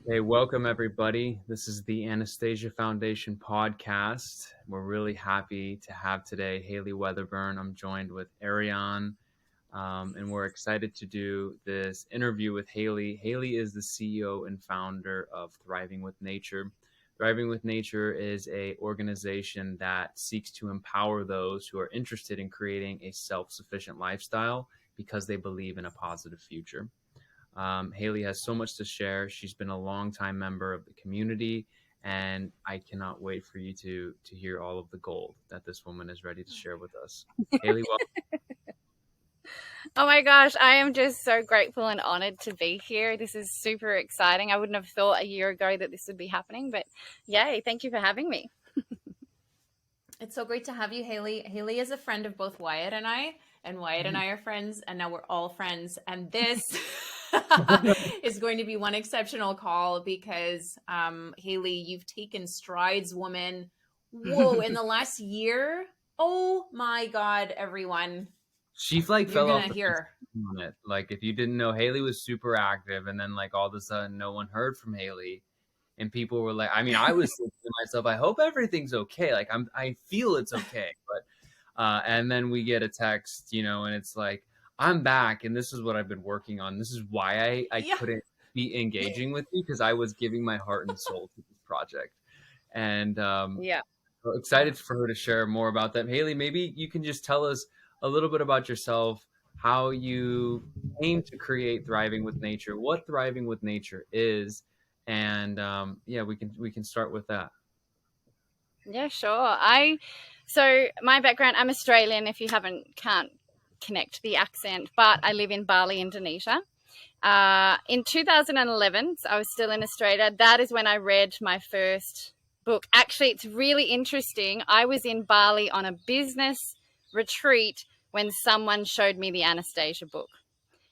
Hey, welcome everybody. This is the Anastasia Foundation podcast. We're really happy to have today Hayley Weatherburn. I'm joined with Ariane, and we're excited to do this interview with Hayley. Hayley is the CEO and founder of Thriving with Nature. Thriving with Nature is an organization that seeks to empower those who are interested in creating a self-sufficient lifestyle because they believe in a positive future. Hayley has so much to share. She's been a longtime member of the community, and I cannot wait for you to hear all of the gold that this woman is ready to share with us. Hayley, welcome. Oh my gosh, I am just so grateful and honored to be here. This is super exciting. I wouldn't have thought a year ago that this would be happening, but yay, thank you for having me. It's so great to have you, Hayley. Hayley is a friend of both Wyatt and Wyatt and I are friends, and now we're all friends. And this is going to be one exceptional call because, Hayley, you've taken strides, woman. Whoa, in the last year. Oh my God, everyone. She You're fell off gonna the hear. on it. Like if you didn't know, Hayley was super active, and then like all of a sudden, no one heard from Hayley, and people were like, I mean, I was thinking to myself, I hope everything's okay. Like I feel it's okay, but and then we get a text, and it's like, I'm back, and this is what I've been working on. This is why I Yeah. couldn't be engaging with you because I was giving my heart and soul to this project, and Yeah. so excited for her to share more about that. Hayley, maybe you can just tell us a little bit about yourself, how you came to create Thriving with Nature, what Thriving with Nature is, and yeah, we can start with that. Yeah, sure. So my background, I'm Australian if you can't connect the accent, but I live in Bali, Indonesia. In 2011, so I was still in Australia. That is when I read my first book. Actually, it's really interesting. I was in Bali on a business retreat when someone showed me the Anastasia book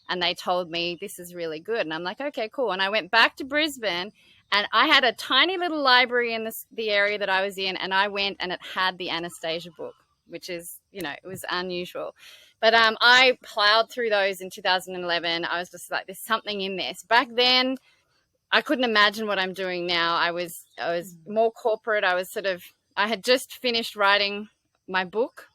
and they told me this is really good. And I'm like, okay, cool. And I went back to Brisbane and I had a tiny little library in the area that I was in. And I went and it had the Anastasia book, which is, it was unusual. But I plowed through those in 2011. I was just like, there's something in this. Back then, I couldn't imagine what I'm doing now. I was more corporate. I had just finished writing my book.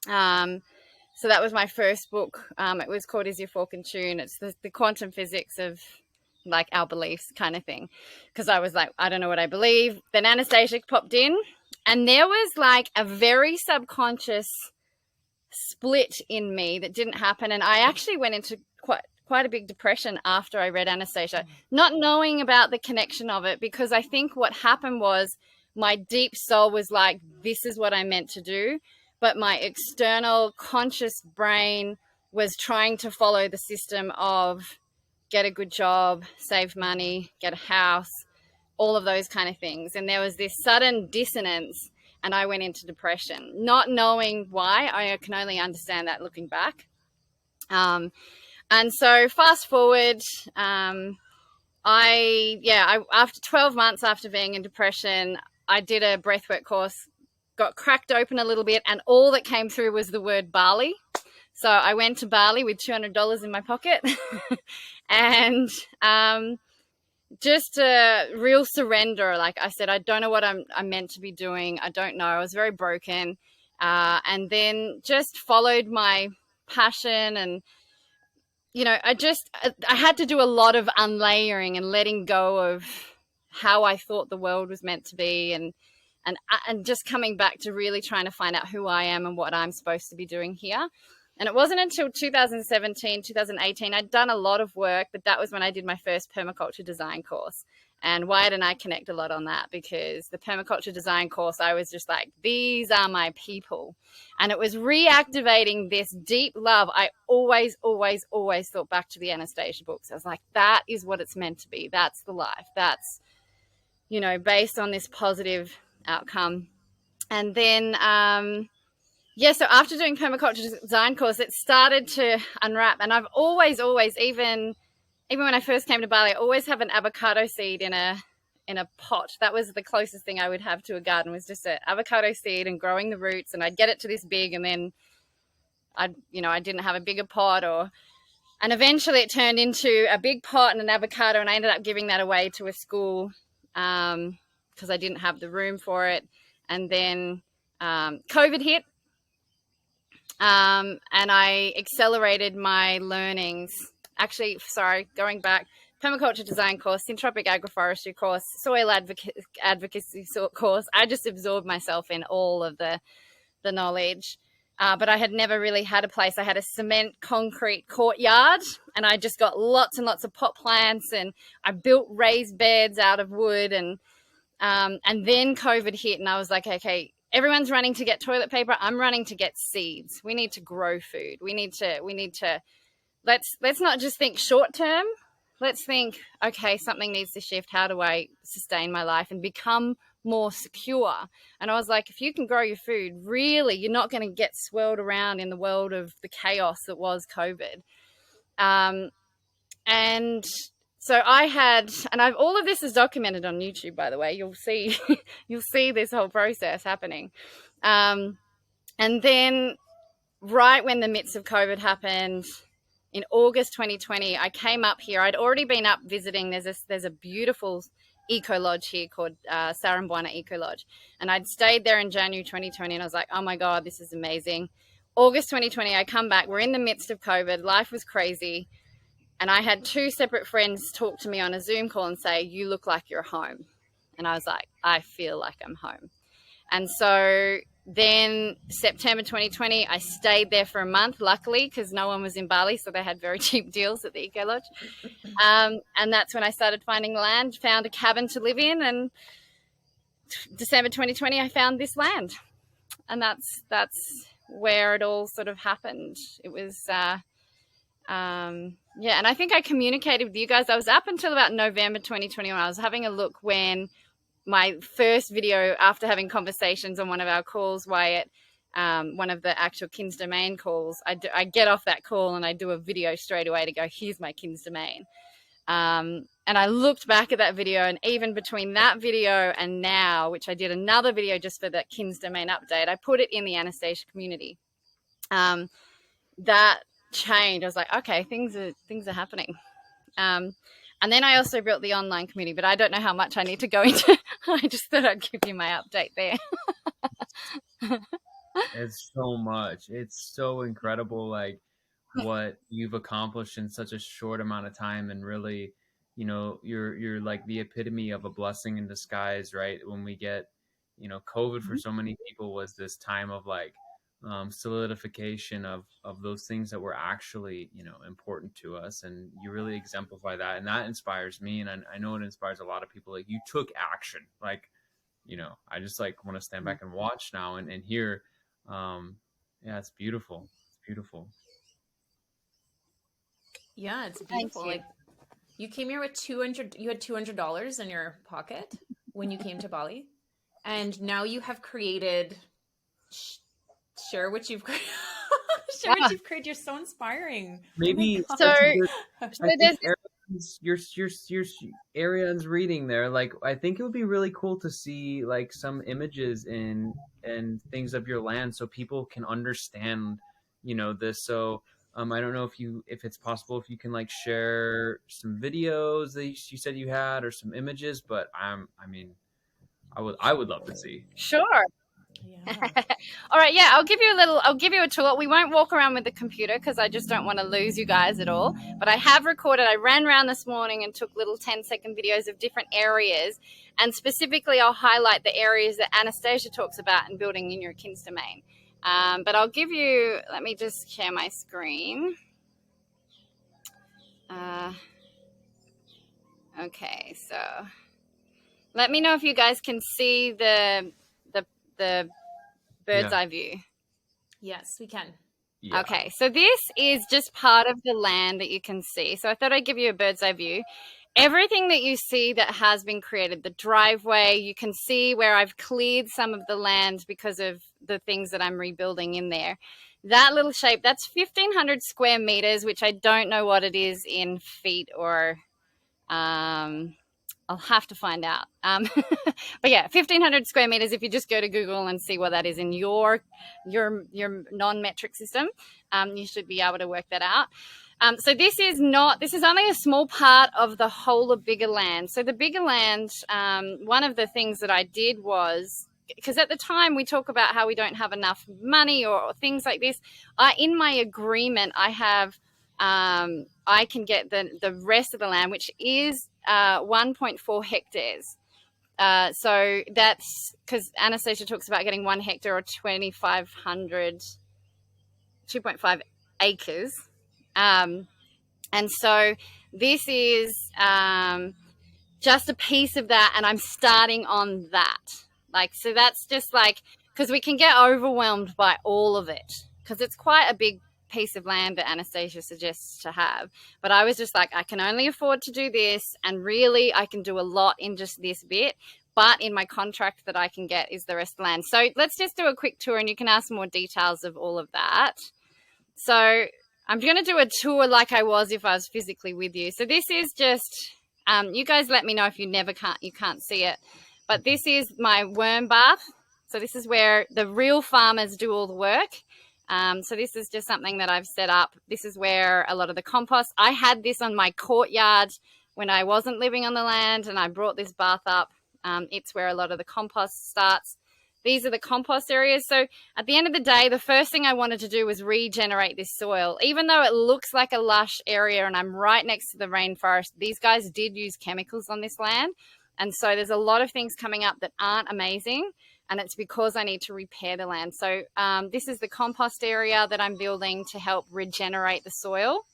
So that was my first book. It was called Is Your Fork in Tune? It's the quantum physics of like our beliefs kind of thing. Because I was like, I don't know what I believe. Then Anastasia popped in and there was like a very subconscious split in me that didn't happen. And I actually went into quite a big depression after I read Anastasia, not knowing about the connection of it, because I think what happened was my deep soul was like, this is what I meant to do. But my external conscious brain was trying to follow the system of get a good job, save money, get a house, all of those kind of things. And there was this sudden dissonance and I went into depression, not knowing why. I can only understand that looking back. And so fast forward, after 12 months after being in depression, I did a breathwork course, got cracked open a little bit, and all that came through was the word Bali. So I went to Bali with $200 in my pocket and just a real surrender. Like I said, I don't know what I'm meant to be doing. I don't know. I was very broken. And then just followed my passion and I had to do a lot of unlayering and letting go of how I thought the world was meant to be and just coming back to really trying to find out who I am and what I'm supposed to be doing here. And it wasn't until 2017, 2018, I'd done a lot of work, but that was when I did my first permaculture design course. And Wyatt and I connect a lot on that because the permaculture design course, I was just like, these are my people. And it was reactivating this deep love. I always, always, always thought back to the Anastasia books. I was like, that is what it's meant to be. That's the life. That's, based on this positive outcome. And then, so after doing permaculture design course, it started to unwrap. And I've always, even when I first came to Bali, I always have an avocado seed in a pot. That was the closest thing I would have to a garden, was just an avocado seed and growing the roots. And I'd get it to this big, and then I didn't have a bigger pot And eventually it turned into a big pot and an avocado, and I ended up giving that away to a school because I didn't have the room for it. And then COVID hit, and I accelerated my learnings. Actually, sorry, going back, permaculture design course, syntropic agroforestry course, soil advocacy course. I just absorbed myself in all of the knowledge. But I had never really had a place. I had a cement concrete courtyard, and I just got lots and lots of pot plants, and I built raised beds out of wood. And then COVID hit, and I was like, okay, everyone's running to get toilet paper. I'm running to get seeds. We need to grow food. We need to let's not just think short term. Let's think, okay, something needs to shift. How do I sustain my life and become more secure? And I was like, if you can grow your food, really, you're not going to get swirled around in the world of the chaos that was COVID. And so I had, and all of this is documented on YouTube, by the way. You'll see, you'll see this whole process happening. And then right when the midst of COVID happened, in August 2020, I came up here. I'd already been up visiting. There's a beautiful eco lodge here called 𝚒𝚑𝚒𝚒 Eco Lodge. And I'd stayed there in January 2020, and I was like, oh my God, this is amazing. August 2020, I come back. We're in the midst of COVID. Life was crazy. And I had 2 separate friends talk to me on a Zoom call and say, you look like you're home. And I was like, I feel like I'm home. And so then September 2020, I stayed there for a month, luckily, because no one was in Bali, so they had very cheap deals at the Eco Lodge. And that's when I started finding land, found a cabin to live in, and December 2020, I found this land. And that's where it all sort of happened. It was, and I think I communicated with you guys. I was up until about November 2021. I was having a look when my first video, after having conversations on one of our calls, Wyatt, one of the actual Kin's Domain calls, I get off that call and I do a video straight away to go, here's my Kin's Domain. And I looked back at that video, and even between that video and now, which I did another video just for the Kin's Domain update, I put it in the Anastasia community. That changed. I was like, okay, things are happening. And then I also built the online community, but I don't know how much I need to go into. I just thought I'd give you my update there. It's so much. It's so incredible, like what you've accomplished in such a short amount of time. And really, you know, you're like the epitome of a blessing in disguise, right? When we get, you know, COVID for so many people was this time of like solidification of those things that were actually, you know, important to us. And you really exemplify that, and that inspires me, and I know it inspires a lot of people. Like, you took action. Like, you know, I just like want to stand back and watch now and hear. Yeah, it's beautiful. It's beautiful. Yeah, it's beautiful. Like, you came here with you had $200 in your pocket when you came to Bali, and now you have created. Share what you've created. What you've created. You're so inspiring. Maybe your Ariane's reading there. Like, I think it would be really cool to see like some images and things of your land, so people can understand, you know, this. So I don't know if it's possible, if you can like share some videos that you said you had, or some images. But I would love to see. Sure. Yeah. All right. Yeah, I'll give you a tour. We won't walk around with the computer because I just don't want to lose you guys at all. But I have recorded. I ran around this morning and took little 10-second videos of different areas. And specifically, I'll highlight the areas that Anastasia talks about in building in your Kin's Domain. But I'll give you, let me just share my screen. Okay, so let me know if you guys can see the bird's eye view. Yes, we can. Yeah. Okay, so this is just part of the land that you can see. So I thought I'd give you a bird's eye view. Everything that you see that has been created, the driveway, you can see where I've cleared some of the land because of the things that I'm rebuilding in there. That little shape, that's 1,500 square meters, which I don't know what it is in feet, or I'll have to find out. But yeah, 1,500 square meters. If you just go to Google and see what that is in your non-metric system, you should be able to work that out. So this is only a small part of the whole of Bigger Land. So the Bigger Land, one of the things that I did was, because at the time we talk about how we don't have enough money or things like this, in my agreement, I have, I can get the rest of the land, which is 1.4 hectares. So that's because Anastasia talks about getting 1 hectare or 2.5 acres. And so this is just a piece of that, and I'm starting on that. Like, so that's just like, because we can get overwhelmed by all of it, because it's quite a big piece of land that Anastasia suggests to have. But I was just like, I can only afford to do this, and really I can do a lot in just this bit. But in my contract that I can get is the rest of the land. So let's just do a quick tour, and you can ask more details of all of that. So I'm going to do a tour like I was if I was physically with you. So this is just, you guys let me know if you can't see it. But this is my worm bath. So this is where the real farmers do all the work. So this is just something that I've set up. This is where a lot of the compost, I had this on my courtyard when I wasn't living on the land, and I brought this bath up. It's where a lot of the compost starts. These are the compost areas. So at the end of the day, the first thing I wanted to do was regenerate this soil. Even though it looks like a lush area and I'm right next to the rainforest, these guys did use chemicals on this land. And so there's a lot of things coming up that aren't amazing. And it's because I need to repair the land. So this is the compost area that I'm building to help regenerate the soil.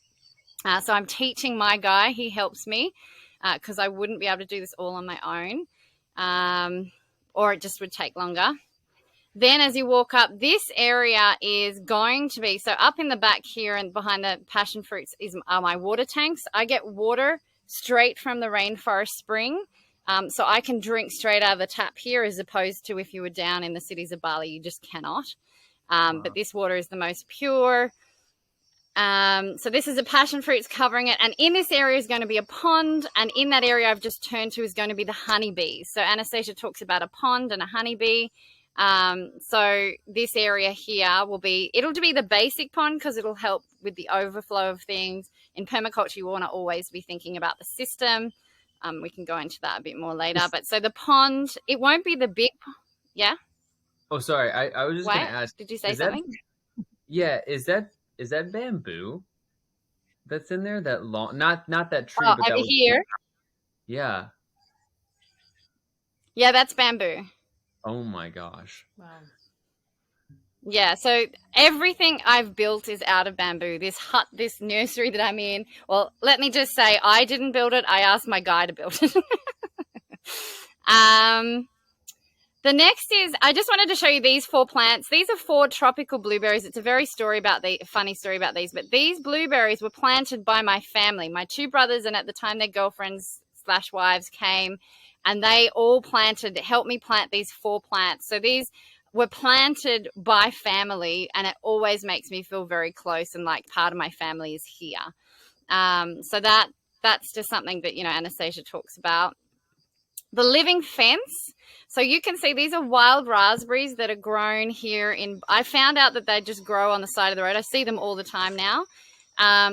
So I'm teaching my guy. He helps me because I wouldn't be able to do this all on my own. Or it just would take longer. Then as you walk up, this area is going to be, so up in the back here and behind the passion fruits are my water tanks. I get water straight from the rainforest spring. So I can drink straight out of the tap here, as opposed to if you were down in the cities of Bali, you just cannot. But this water is the most pure. So this is a passion fruits covering it. And in this area is going to be a pond. And in that area I've just turned to is going to be the honeybees. So Anastasia talks about a pond and a honeybee. So this area here it'll be the basic pond because it'll help with the overflow of things. In permaculture, you want to always be thinking about the system. We can go into that a bit more later. But so the pond, it won't be the big, yeah? Oh, sorry. I was just going to ask. Did you say something? Is that bamboo that's in there? That long, not that tree, but over here. Yeah. Yeah, that's bamboo. Oh my gosh. Wow. Yeah, so everything I've built is out of bamboo. This hut, this nursery that I'm in, well, let me just say, I didn't build it. I asked my guy to build it. The next is, I just wanted to show you these 4 plants. These are 4 tropical blueberries. It's a very funny story about these, but these blueberries were planted by my family. My 2 brothers, and at the time their girlfriends/wives came, and they all helped me plant these 4 plants. So these were planted by family, and it always makes me feel very close and like part of my family is here. So that's just something that, Anastasia talks about. The living fence. So you can see these are wild raspberries that are grown here I found out that they just grow on the side of the road. I see them all the time now.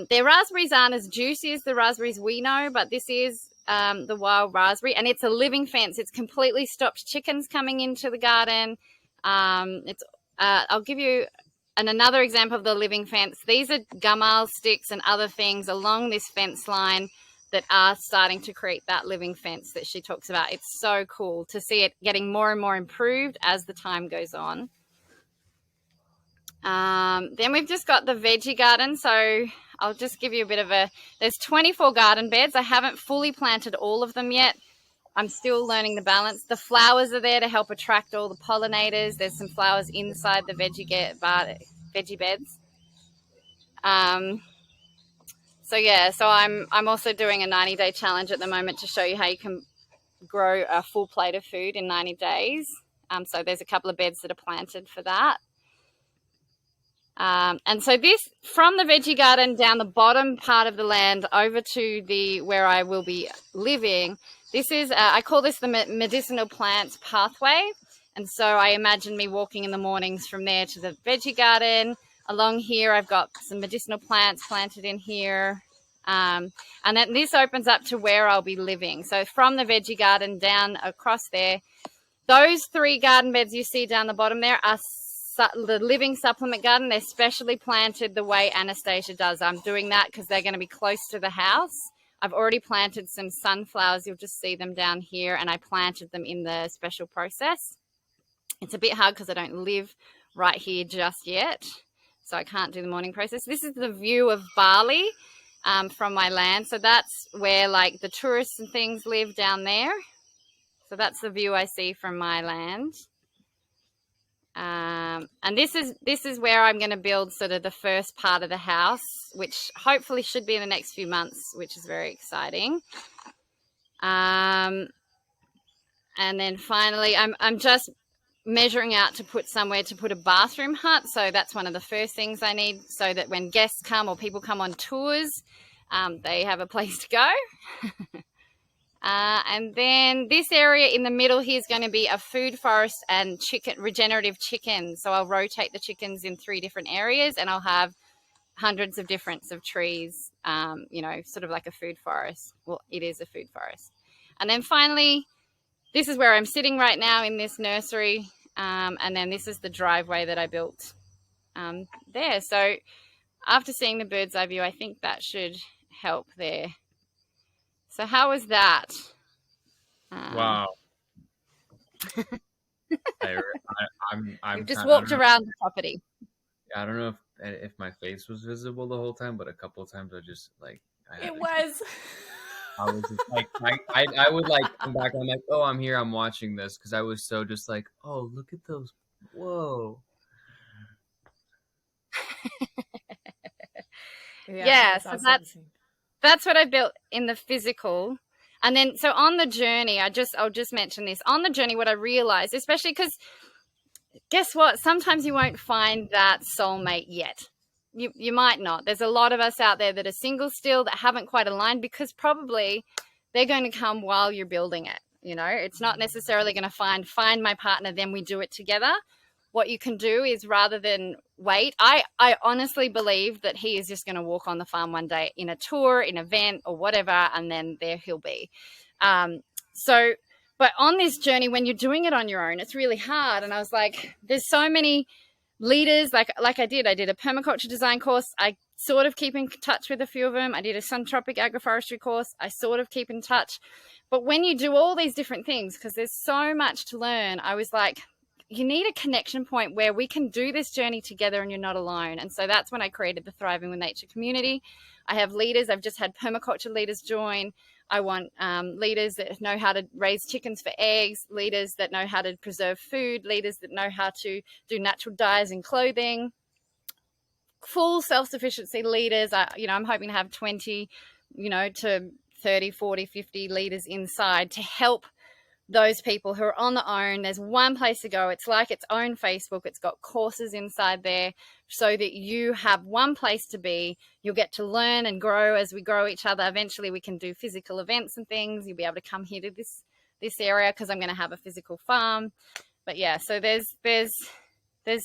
Their raspberries aren't as juicy as the raspberries we know, but this is the wild raspberry, and it's a living fence. It's completely stopped chickens coming into the garden. I'll give you another example of the living fence. These are gummel sticks and other things along this fence line that are starting to create that living fence that she talks about. It's so cool to see it getting more and more improved as the time goes on. Then we've just got the veggie garden. So I'll just give you a bit of there's 24 garden beds. I haven't fully planted all of them yet. I'm still learning the balance. The flowers are there to help attract all the pollinators. There's some flowers inside the veggie beds. So I'm also doing a 90-day challenge at the moment to show you how you can grow a full plate of food in 90 days. So there's a couple of beds that are planted for that. And so this, from the veggie garden down the bottom part of the land over to where I will be living, this is, I call this the medicinal plants pathway. And so I imagine me walking in the mornings from there to the veggie garden. Along here, I've got some medicinal plants planted in here. And then this opens up to where I'll be living. So from the veggie garden down across there, those 3 garden beds you see down the bottom there are the living supplement garden. They're specially planted the way Anastasia does. I'm doing that because they're going to be close to the house. I've already planted some sunflowers. You'll just see them down here, and I planted them in the special process. It's a bit hard because I don't live right here just yet, so I can't do the morning process. This is the view of Bali from my land. So that's where like the tourists and things live down there. So that's the view I see from my land. And this is where I'm going to build sort of the first part of the house, which hopefully should be in the next few months, which is very exciting. And then finally, I'm just measuring out to put somewhere to put a bathroom hut. So that's one of the first things I need, so that when guests come or people come on tours, they have a place to go. And then this area in the middle here is going to be a food forest and regenerative chickens. So I'll rotate the chickens in 3 different areas, and I'll have hundreds of different of trees, sort of like a food forest. Well, it is a food forest. And then finally, this is where I'm sitting right now in this nursery. And then this is the driveway that I built there. So after seeing the bird's eye view, I think that should help there. So how was that? Wow. I'm We've just walked around the property. I don't know if my face was visible the whole time, but a couple of times I just like it was. I was just like I would like come back and I'm like, oh, I'm here, I'm watching this, because I was so just like, oh, look at those, whoa. Yeah, so that's what I built in the physical. And then, so on the journey, I'll just mention this. On the journey, what I realized, especially because guess what? Sometimes you won't find that soulmate yet. You might not. There's a lot of us out there that are single still, that haven't quite aligned, because probably they're going to come while you're building it. It's not necessarily going to find my partner, then we do it together. What you can do is, rather than wait, I honestly believe that he is just going to walk on the farm one day in a tour, in an event or whatever, and then there he'll be. But on this journey, when you're doing it on your own, it's really hard. And I was like, there's so many leaders, like I did a permaculture design course. I sort of keep in touch with a few of them. I did a suntropic agroforestry course. I sort of keep in touch. But when you do all these different things, because there's so much to learn, I was like, you need a connection point where we can do this journey together and you're not alone. And so that's when I created the Thriving with Nature community. I have leaders. I've just had permaculture leaders join. I want leaders that know how to raise chickens for eggs, leaders that know how to preserve food, leaders that know how to do natural dyes and clothing, full self-sufficiency leaders. I'm hoping to have 20, to 30, 40, 50 leaders inside to help those people who are on their own. There's one place to go. It's like its own Facebook. It's got courses inside there so that you have one place to be. You'll get to learn and grow as we grow each other. Eventually we can do physical events and things. You'll be able to come here to this area because I'm going to have a physical farm. But yeah, so there's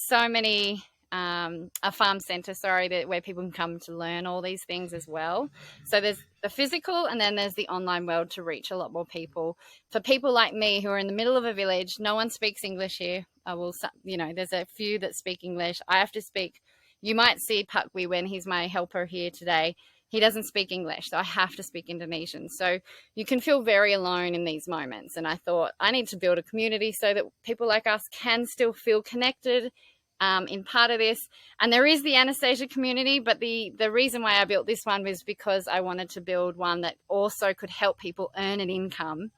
so many a farm center, where people can come to learn all these things as well. So there's the physical, and then there's the online world to reach a lot more people. For people like me who are in the middle of a village, no one speaks English here. There's a few that speak English. I have to speak. You might see Pakwi when he's my helper here today. He doesn't speak English, so I have to speak Indonesian. So you can feel very alone in these moments. And I thought I need to build a community so that people like us can still feel connected in part of this. And there is the Anastasia community, but the reason why I built this one was because I wanted to build one that also could help people earn an income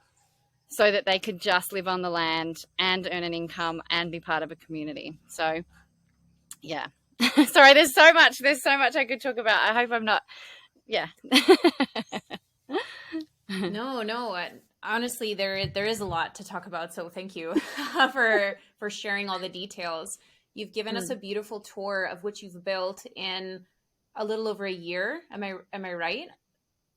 so that they could just live on the land and earn an income and be part of a community. So yeah. Sorry, there's so much I could talk about. I hope I'm not, yeah. No. Honestly, there is a lot to talk about. So thank you for sharing all the details. You've given us a beautiful tour of what you've built in a little over a year. Am I right?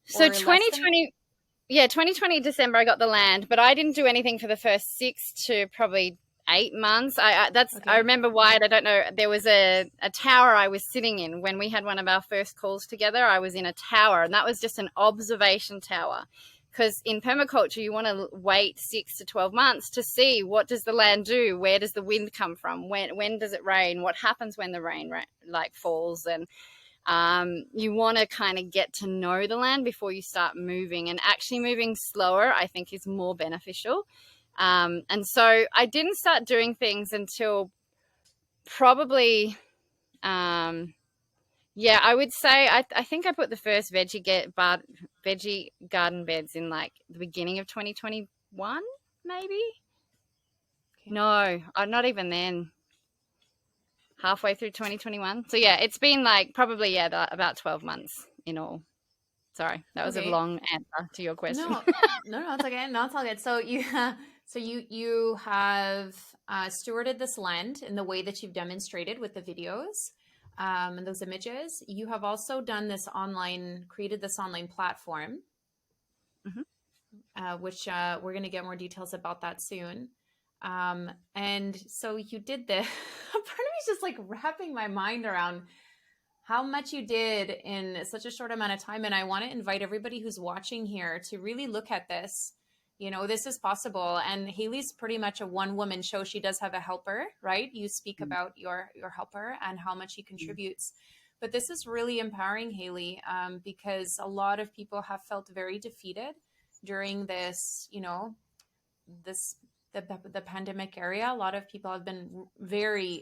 So 2020 December, I got the land, but I didn't do anything for the first 6 to probably 8 months. Okay. I remember Wyatt. I don't know. There was a tower I was sitting in when we had one of our first calls together. I was in a tower, and that was just an observation tower. Because in permaculture, you want to wait 6 to 12 months to see what does the land do, where does the wind come from, when does it rain, what happens when the rain like falls, and you want to kind of get to know the land before you start moving. And actually moving slower, I think, is more beneficial. And so I didn't start doing things until probably, yeah, I would say I think I put the first veggie garden beds in like the beginning of 2021, maybe. Okay. No, not even then. Halfway through 2021. So yeah, it's been like probably about 12 months in all. Sorry, that was a long answer to your question. No, it's okay. No, it's all good. So you have stewarded this land in the way that you've demonstrated with the videos. And those images. You have also done created this online platform, which we're going to get more details about that soon. And so you did this. Part of me is just like wrapping my mind around how much you did in such a short amount of time. And I want to invite everybody who's watching here to really look at this. You know, this is possible. And Hayley's pretty much a one-woman show. She does have a helper, right? You speak about your helper and how much he contributes. But this is really empowering, Hayley, because a lot of people have felt very defeated during this, you know, the pandemic area. A lot of people have been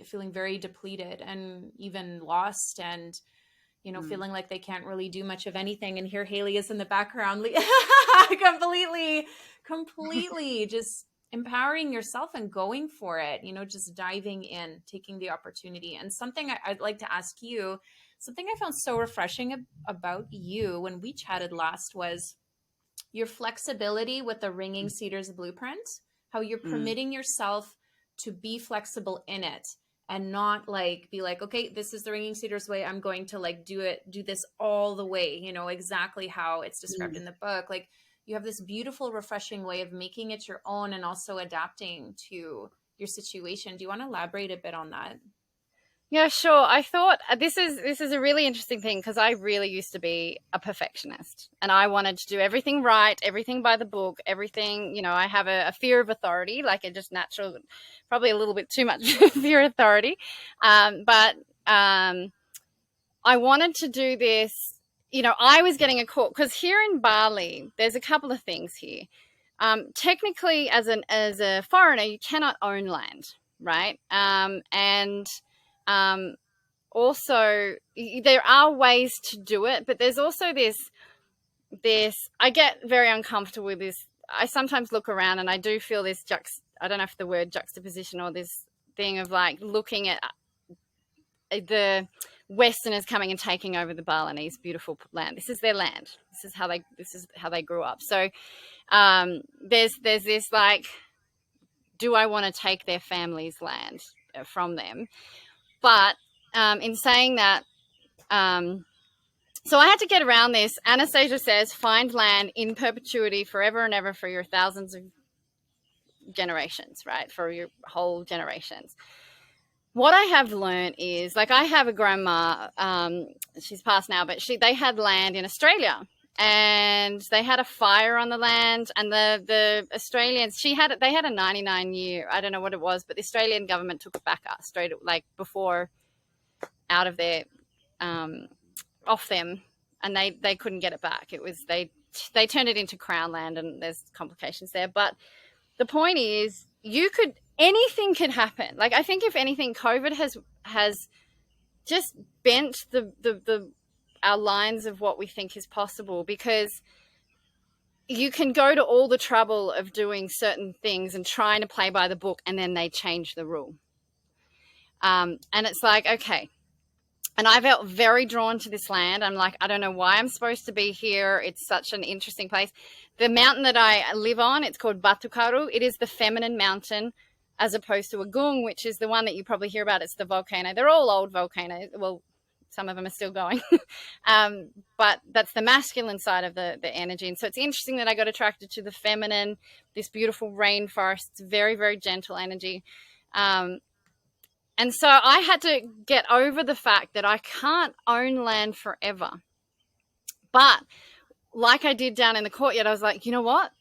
feeling very depleted and even lost, and you know, feeling like they can't really do much of anything. And here Hayley is in the background, completely just empowering yourself and going for it, you know, just diving in, taking the opportunity. And something I'd like to ask you, something I found so refreshing about you when we chatted last was your flexibility with the Ringing Cedars blueprint, how you're permitting yourself to be flexible in it. And not like be like, okay, this is the Ringing Cedars way. I'm going to like do this all the way, you know, exactly how it's described in the book. Like you have this beautiful, refreshing way of making it your own and also adapting to your situation. Do you want to elaborate a bit on that? Yeah, sure. I thought this is a really interesting thing because I really used to be a perfectionist and I wanted to do everything right, everything by the book, everything, you know, I have a fear of authority, like a just natural, probably a little bit too much fear of authority. But I wanted to do this, you know, I was getting a call because here in Bali, there's a couple of things here. Technically, as a foreigner, you cannot own land, right? Also there are ways to do it, but there's also this I get very uncomfortable with this. I sometimes look around and I do feel this I don't know if the word juxtaposition or this thing of like looking at the Westerners coming and taking over the Balinese beautiful land. This is their land. This is how they grew up. So there's this like, do I want to take their family's land from them? But in saying that, so I had to get around this. Anastasia says, find land in perpetuity forever and ever for your thousands of generations, right? For your whole generations. What I have learned is, like, I have a grandma, she's passed now, but they had land in Australia. And they had a fire on the land, and the Australians, they had a 99-year, I don't know what it was, but the Australian government took it back straight, like before, out of their, off them, and they couldn't get it back. It was, they turned it into Crown land, and there's complications there. But the point is, anything could happen. Like, I think if anything, COVID has just bent our lines of what we think is possible, because you can go to all the trouble of doing certain things and trying to play by the book, and then they change the rule. And it's like, okay. And I felt very drawn to this land. I'm like, I don't know why I'm supposed to be here. It's such an interesting place. The mountain that I live on, it's called Batu. It is the feminine mountain, as opposed to Agung, which is the one that you probably hear about. It's the volcano. They're all old volcanoes. Well, some of them are still going. But that's the masculine side of the energy. And so it's interesting that I got attracted to the feminine, this beautiful rainforest. It's very, very gentle energy. And so I had to get over the fact that I can't own land forever. But like I did down in the courtyard, I was like, you know what?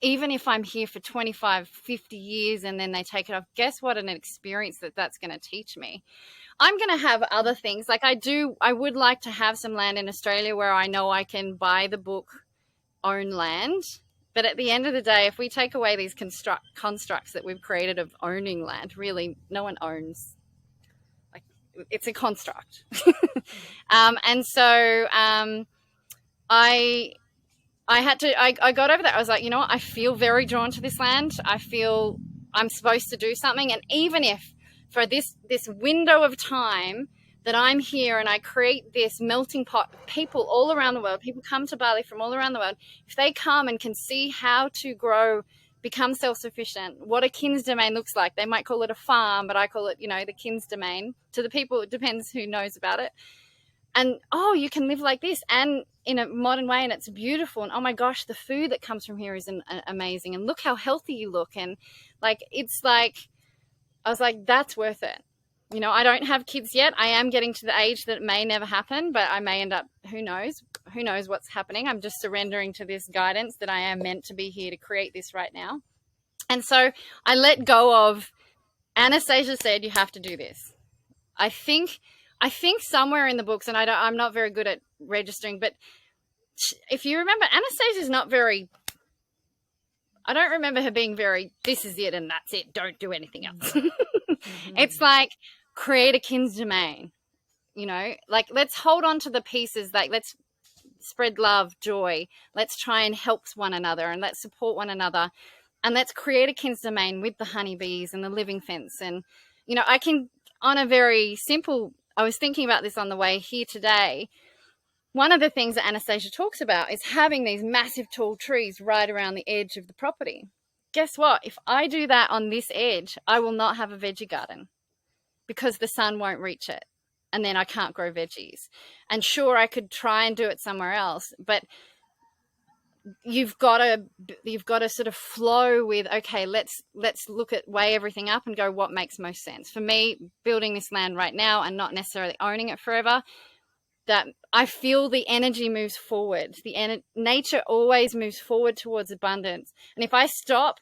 Even if I'm here for 25, 50 years and then they take it off, guess what an experience that's going to teach me. I'm going to have other things. Like I would like to have some land in Australia where I know I can buy the book, own land. But at the end of the day, if we take away these constructs that we've created of owning land, really no one owns. Like, it's a construct. And so I got over that. I was like, you know what? I feel very drawn to this land. I feel I'm supposed to do something. And even if for this window of time that I'm here and I create this melting pot of people all around the world, people come to Bali from all around the world, if they come and can see how to grow, become self-sufficient, what a kin's domain looks like. They might call it a farm, but I call it, the kin's domain. To the people, it depends who knows about it. And, you can live like this and in a modern way, and it's beautiful. And, oh, my gosh, the food that comes from here is amazing. And look how healthy you look. And, it's like, I was like, that's worth it. I don't have kids yet. I am getting to the age that it may never happen, but I may end up, who knows what's happening. I'm just surrendering to this guidance that I am meant to be here to create this right now. And so I let go of, Anastasia said, you have to do this. I think somewhere in the books, and I'm not very good at registering, but if you remember, Anastasia's not very, I don't remember her being very, this is it and that's it, don't do anything else. It's like, create a kin's domain, let's hold on to the pieces, let's spread love, joy, let's try and help one another and let's support one another and let's create a kin's domain with the honeybees and the living fence. And, I can, on a very simple, I was thinking about this on the way here today. One of the things that Anastasia talks about is having these massive tall trees right around the edge of the property. Guess what? If I do that on this edge, I will not have a veggie garden because the sun won't reach it and then I can't grow veggies. And sure, I could try and do it somewhere else, but you've got to sort of flow with, okay, let's weigh everything up and go, what makes most sense? For me, building this land right now and not necessarily owning it forever, that I feel the energy moves forward. Nature always moves forward towards abundance. And if I stop,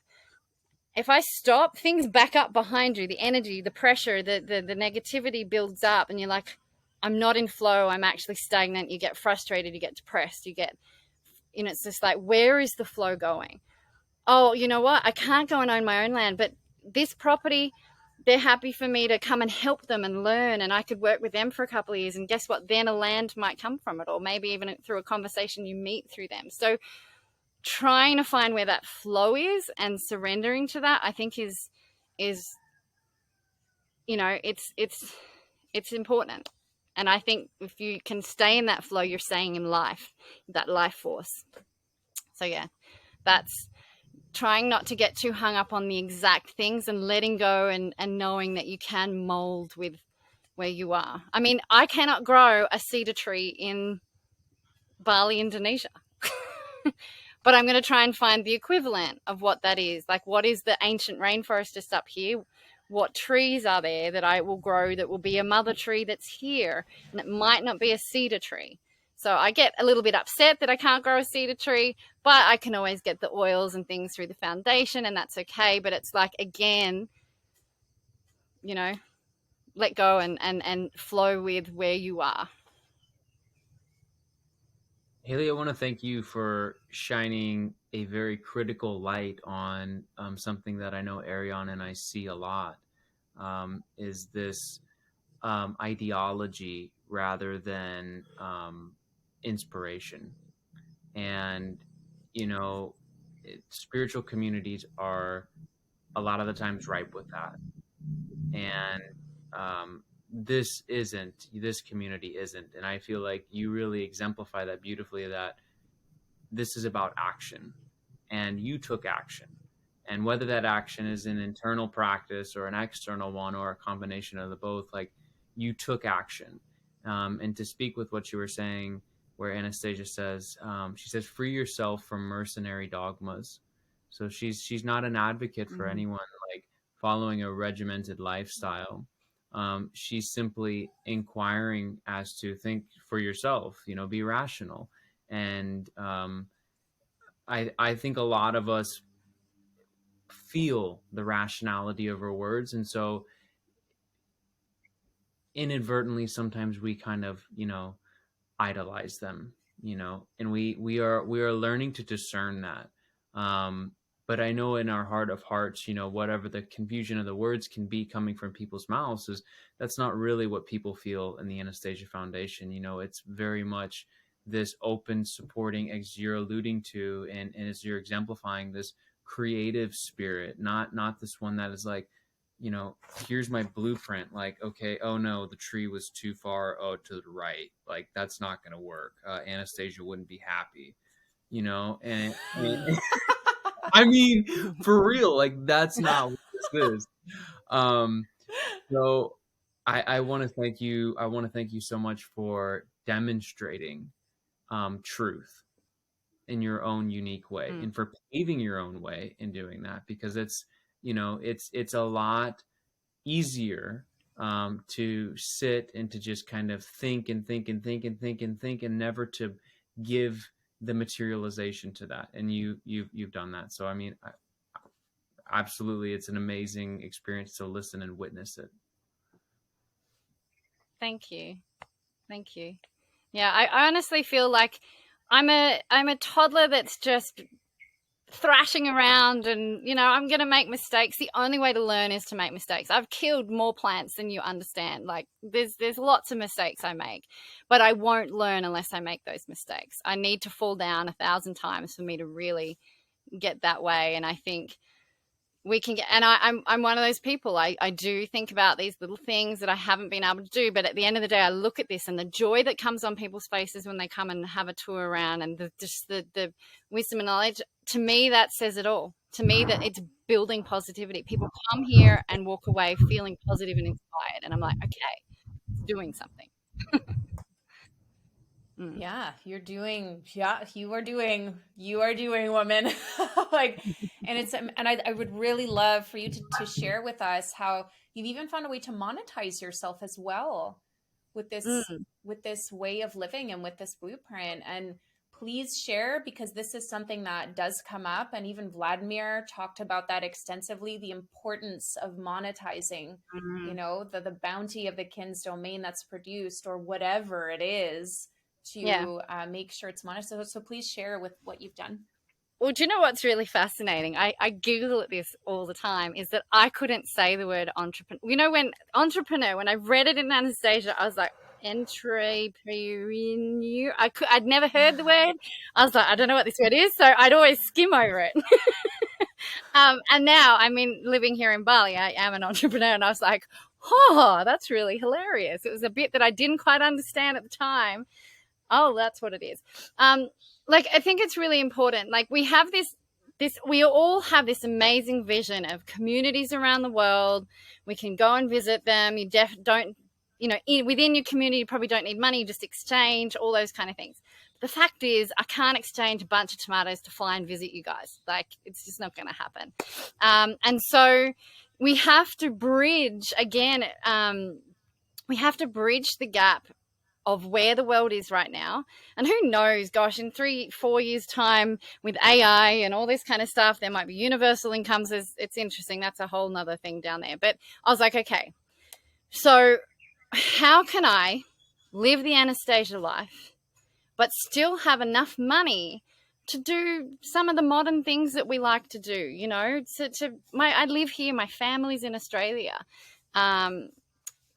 things back up behind you. The energy, the pressure, the negativity builds up and you're like, I'm not in flow. I'm actually stagnant. You get frustrated. You get depressed. It's just like, where is the flow going? Oh, you know what? I can't go and own my own land, but this property, they're happy for me to come and help them and learn, and I could work with them for a couple of years, and guess what? Then a land might come from it, or maybe even through a conversation you meet through them. So trying to find where that flow is and surrendering to that, I think is it's important. And I think if you can stay in that flow, you're staying in life, that life force. So yeah, that's trying not to get too hung up on the exact things and letting go and knowing that you can mold with where you are. I mean, I cannot grow a cedar tree in Bali, Indonesia, but I'm going to try and find the equivalent of what that is. Like, what is the ancient rainforest just up here? What trees are there that I will grow that will be a mother tree that's here, and it might not be a cedar tree. So I get a little bit upset that I can't grow a cedar tree, but I can always get the oils and things through the foundation, and that's okay. But it's like, again, let go and flow with where you are. Hayley, I want to thank you for shining a very critical light on something that I know Ariane and I see a lot, is this ideology rather than inspiration. And, spiritual communities are a lot of the times ripe with that. And this community isn't. And I feel like you really exemplify that beautifully, that this is about action, and you took action. And whether that action is an internal practice or an external one or a combination of the both, like, you took action. And to speak with what you were saying, where Anastasia says, she says, free yourself from mercenary dogmas. So she's not an advocate for anyone like following a regimented lifestyle. She's simply inquiring as to think for yourself, be rational. And I think a lot of us feel the rationality of her words. And so inadvertently, sometimes we kind of, idolize them, and we are learning to discern that. But I know in our heart of hearts, whatever the confusion of the words can be coming from people's mouths, is that's not really what people feel in the Anastasia Foundation. It's very much this open, supporting, as you're alluding to, and as you're exemplifying, this creative spirit, not this one that is like, here's my blueprint. Like, okay, oh no, the tree was too far to the right. Like, that's not going to work. Anastasia wouldn't be happy, and I mean, for real, like, that's not what this is. So I want to thank you. I want to thank you so much for demonstrating truth in your own unique way, and for paving your own way in doing that, because it's a lot easier to sit and to just kind of think and think and think and think and think, and never to give the materialization to that. And you've done that. So I mean, absolutely, it's an amazing experience to listen and witness it. Thank you. Yeah, I honestly feel like I'm a toddler that's just thrashing around, and I'm gonna make mistakes. The only way to learn is to make mistakes. I've killed more plants than you understand. Like, there's lots of mistakes I make, but I won't learn unless I make those mistakes. I need to fall down 1,000 times for me to really get that way. And I think we can get, and I'm one of those people. I do think about these little things that I haven't been able to do, but at the end of the day, I look at this and the joy that comes on people's faces when they come and have a tour around, and the wisdom and knowledge. To me, that says it all. To me, that it's building positivity. People come here and walk away feeling positive and inspired, and I'm like, okay, it's doing something. Yeah, you are doing, woman. Like, and I would really love for you to share with us how you've even found a way to monetize yourself as well with this way of living and with this blueprint. And please share, because this is something that does come up, and even Vladimir talked about that extensively, the importance of monetizing, the bounty of the kin's domain that's produced, or whatever it is, to make sure it's monetized. So please share with what you've done. Well, do you know what's really fascinating? I Google at this all the time, is that I couldn't say the word entrepreneur. When I read it in Anastasia, I was like, entrepreneur. I'd never heard the word. I was like, I don't know what this word is. So I'd always skim over it. And now, living here in Bali, I am an entrepreneur, and I was like, oh, that's really hilarious. It was a bit that I didn't quite understand at the time. Oh, that's what it is. I think it's really important. Like, we have we all have this amazing vision of communities around the world. We can go and visit them. You don't, within your community, you probably don't need money. You just exchange, all those kind of things. The fact is, I can't exchange a bunch of tomatoes to fly and visit you guys. Like, it's just not going to happen. And so we have to bridge again. We have to bridge the gap of where the world is right now. And who knows, gosh, in 3-4 years time, with AI and all this kind of stuff, there might be universal incomes. It's interesting. That's a whole nother thing down there. But I was like, okay, so how can I live the Anastasia life, but still have enough money to do some of the modern things that we like to do? I live here. My family's in Australia.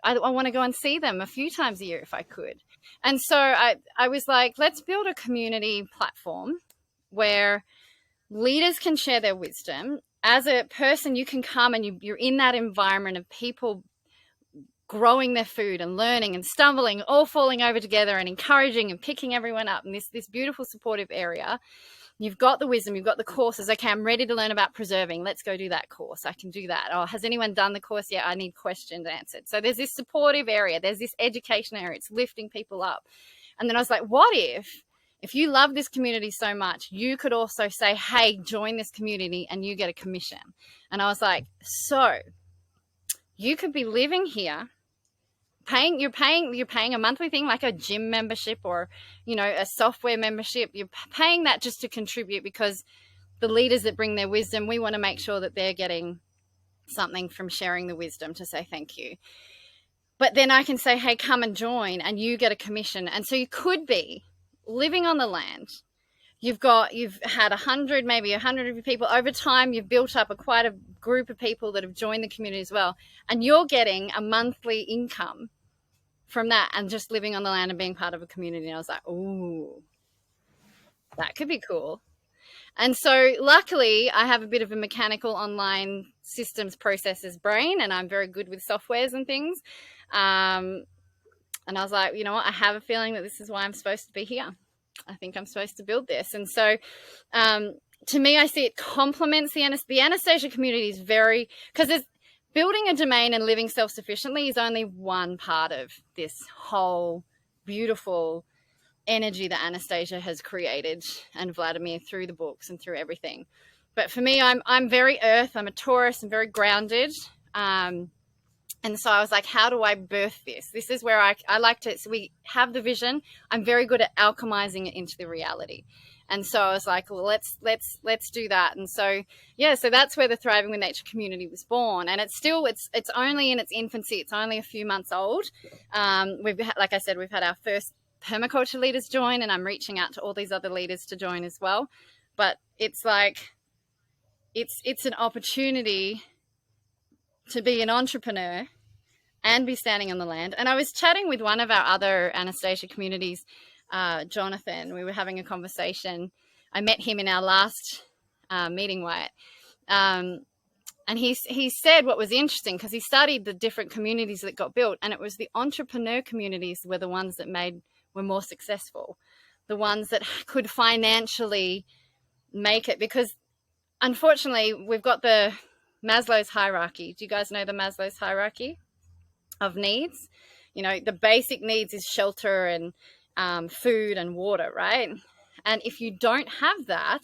I want to go and see them a few times a year if I could. And so I was like, let's build a community platform where leaders can share their wisdom. As a person, you can come and you're in that environment of people growing their food and learning and stumbling, all falling over together and encouraging and picking everyone up in this beautiful supportive area. You've got the wisdom, you've got the courses. Okay, I'm ready to learn about preserving. Let's go do that course. I can do that. Oh, has anyone done the course yet? I need questions answered. So there's this supportive area. There's this education area. It's lifting people up. And then I was like, what if if you love this community so much, you could also say, hey, join this community and you get a commission. And I was like, so you could be living here, you're paying a monthly thing like a gym membership or, you know, a software membership. You're paying that just to contribute, because the leaders that bring their wisdom, we want to make sure that they're getting something from sharing the wisdom to say thank you. But then I can say, hey, come and join, and you get a commission. And so you could be living on the land. You've had 100, maybe 100 people. Over time, you've built up quite a group of people that have joined the community as well. And you're getting a monthly income from that and just living on the land and being part of a community. And I was like, ooh, that could be cool. And so luckily I have a bit of a mechanical online systems processes brain, and I'm very good with softwares and things. And I was like, you know what? I have a feeling that this is why I'm supposed to be here. I think I'm supposed to build this. And so to me, I see it complements the Anastasia community is very, because there's building a domain and living self-sufficiently is only one part of this whole beautiful energy that Anastasia has created, and Vladimir, through the books and through everything. But for me, I'm very earth. I'm a Taurus. I'm very grounded. And so I was like, how do I birth this? This is where I like to, so we have the vision. I'm very good at alchemizing it into the reality. And so I was like, well, let's do that. And so, yeah, so that's where the Thriving with Nature community was born. And it's still, it's only in its infancy. It's only a few months old. Like I said, we've had our first permaculture leaders join, and I'm reaching out to all these other leaders to join as well. But it's like, it's an opportunity to be an entrepreneur and be standing on the land. And I was chatting with one of our other Anastasia communities, Jonathan. We were having a conversation. I met him in our last meeting, Wyatt. And he said what was interesting, because he studied the different communities that got built, and it was the entrepreneur communities were the ones that were more successful, the ones that could financially make it. Because unfortunately, we've got the Maslow's hierarchy. Do you guys know the Maslow's hierarchy of needs? You know, the basic needs is shelter and food and water, right? And if you don't have that,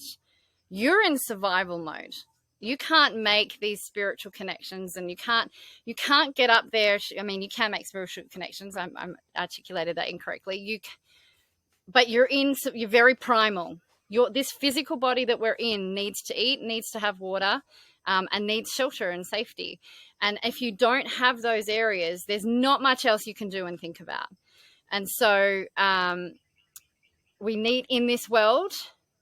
you're in survival mode. You can't make these spiritual connections, and you can't get up there. I mean, you can make spiritual connections. I'm articulated that incorrectly. But you're very primal. This physical body that we're in needs to eat, needs to have water, and needs shelter and safety. And if you don't have those areas, there's not much else you can do and think about. And so we need, in this world,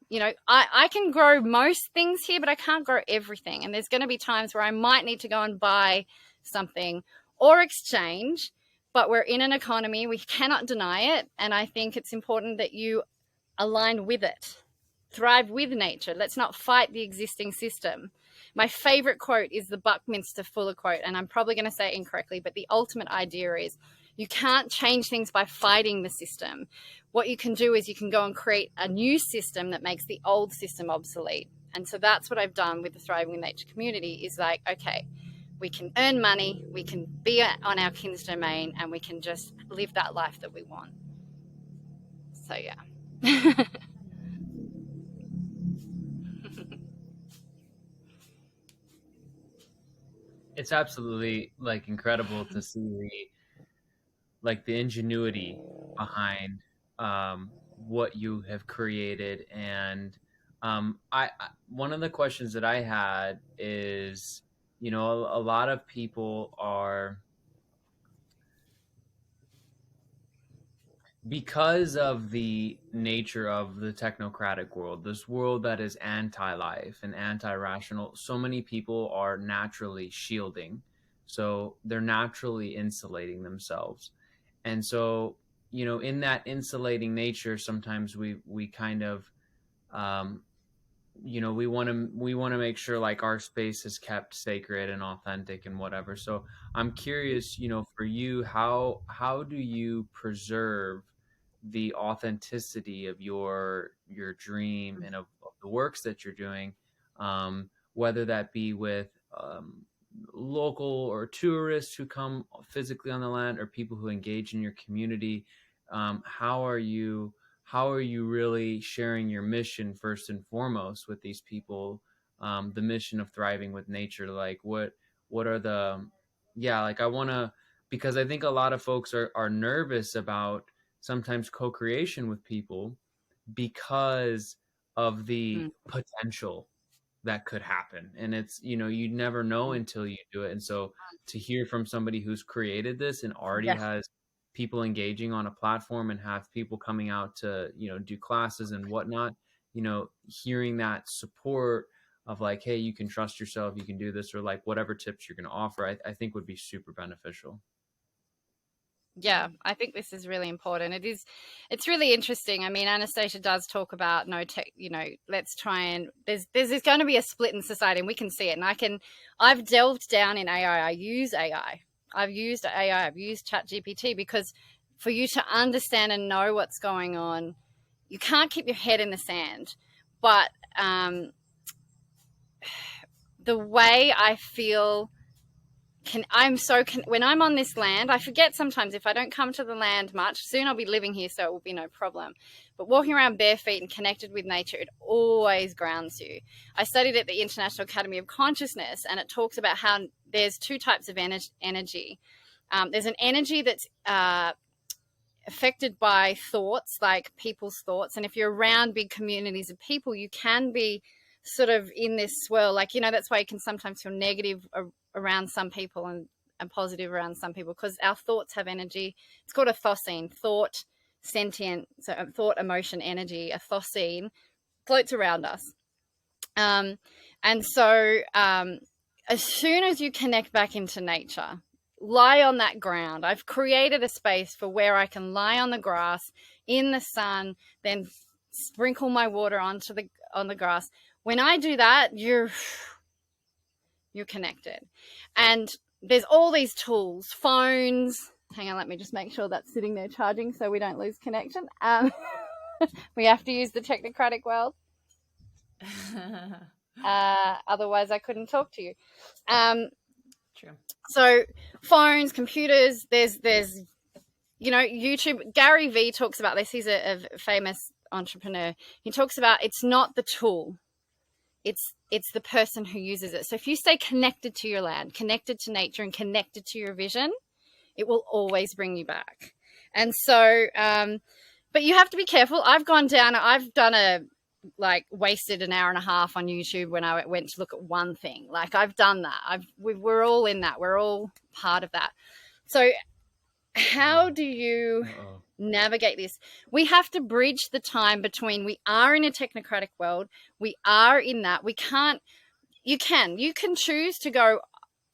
you know, I can grow most things here, but I can't grow everything. And there's going to be times where I might need to go and buy something or exchange, but we're in an economy, we cannot deny it. And I think it's important that you align with it, thrive with nature. Let's not fight the existing system. My favorite quote is the Buckminster Fuller quote, and I'm probably going to say it incorrectly, but the ultimate idea is you can't change things by fighting the system. What you can do is you can go and create a new system that makes the old system obsolete. And so that's what I've done with the Thriving with Nature community, is like, okay, we can earn money, we can be on our kin's domain, and we can just live that life that we want. So yeah. It's absolutely like incredible to see the ingenuity behind what you have created. And I one of the questions that I had is, you know, a lot of people are, because of the nature of the technocratic world, this world that is anti-life and anti-rational, so many people are naturally shielding. So they're naturally insulating themselves. And so, you know, in that insulating nature, sometimes we kind of, you know, we want to make sure like our space is kept sacred and authentic and whatever. So I'm curious, you know, for you, how do you preserve the authenticity of your dream and of the works that you're doing, whether that be with local or tourists who come physically on the land, or people who engage in your community? How how are you really sharing your mission first and foremost with these people? The mission of thriving with nature, like what are the, yeah, like I want to, because I think a lot of folks are nervous about sometimes co-creation with people because of the potential that could happen. And it's, you never know until you do it. And so to hear from somebody who's created this and already Yeah. has people engaging on a platform and have people coming out to, do classes and whatnot, hearing that support of like, hey, you can trust yourself, you can do this, or like whatever tips you're going to offer, I think would be super beneficial. Yeah, I think this is really important. It's really interesting. I mean, Anastasia does talk about no tech, let's try and there's going to be a split in society, and we can see it. And I've delved down in AI. I use AI. I've used AI. I've used ChatGPT because for you to understand and know what's going on, you can't keep your head in the sand. But the way I feel when I'm on this land, I forget sometimes if I don't come to the land much, soon I'll be living here, so it will be no problem. But walking around bare feet and connected with nature, it always grounds you. I studied at the International Academy of Consciousness, and it talks about how there's two types of energy. There's an energy that's affected by thoughts, like people's thoughts. And if you're around big communities of people, you can be sort of in this swirl. Like, that's why you can sometimes feel negative around some people and positive around some people, because our thoughts have energy. It's called a 𝚒𝚒𝚒, thought, sentient, so thought, emotion, energy. A 𝚒𝚒𝚒 floats around us. And so as soon as you connect back into nature, lie on that ground. I've created a space for where I can lie on the grass in the sun, then sprinkle my water on the grass. When I do that, you're connected. And there's all these tools, phones. Hang on, let me just make sure that's sitting there charging so we don't lose connection. We have to use the technocratic world. Otherwise I couldn't talk to you. True. So phones, computers, there's YouTube. Gary Vee talks about this. He's a famous entrepreneur. He talks about it's not the tool, it's the person who uses it. So if you stay connected to your land, connected to nature, and connected to your vision, it will always bring you back. And so but you have to be careful. I've done wasted an hour and a half on YouTube when I went to look at one thing. Like, I've done that. We're all in that. We're all part of that. So how do you navigate this? We have to bridge the time between we are in a technocratic world. We are in that. You can choose to go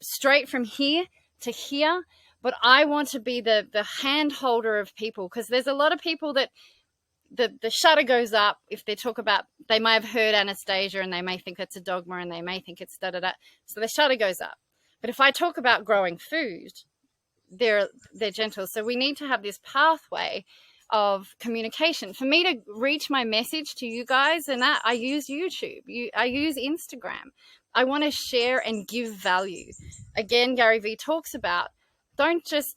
straight from here to here, but I want to be the hand holder of people, because there's a lot of people that the shutter goes up if they may have heard Anastasia and they may think it's a dogma and they may think it's da-da-da. So the shutter goes up. But if I talk about growing food, they're gentle. So we need to have this pathway of communication. For me to reach my message to you guys, and that I use YouTube, I use Instagram. I want to share and give value. Again, Gary Vee talks about, don't just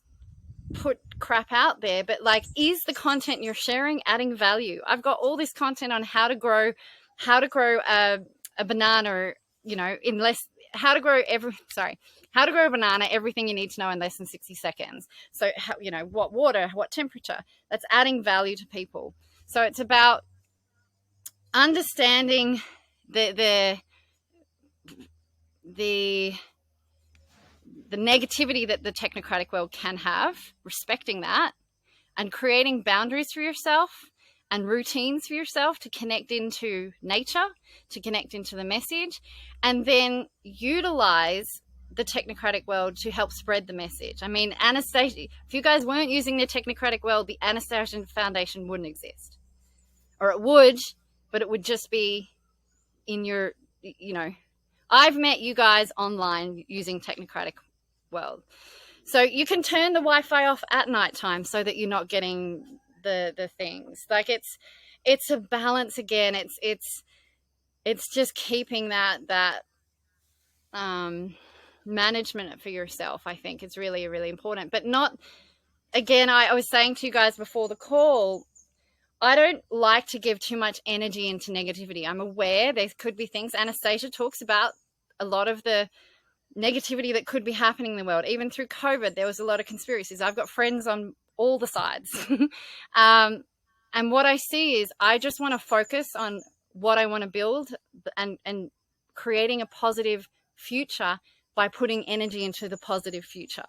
put crap out there, but like, is the content you're sharing adding value? I've got all this content on how to grow a banana, how to grow a banana, everything you need to know in less than 60 seconds. So, what water, what temperature, that's adding value to people. So it's about understanding the negativity that the technocratic world can have, respecting that, and creating boundaries for yourself and routines for yourself to connect into nature, to connect into the message, and then utilize the technocratic world to help spread the message. I mean, Anastasia, if you guys weren't using the technocratic world, the Anastasia Foundation wouldn't exist. Or it would, but it would just be in your, I've met you guys online using technocratic world. So you can turn the Wi-Fi off at nighttime so that you're not getting the things. Like, it's a balance again. It's just keeping that management for yourself. I think it's really, really important. But not, again, I was saying to you guys before the call, I don't like to give too much energy into negativity. I'm aware there could be things. Anastasia talks about a lot of the negativity that could be happening in the world. Even through COVID, there was a lot of conspiracies. I've got friends on all the sides. And what I see is I just want to focus on what I want to build and creating a positive future by putting energy into the positive future,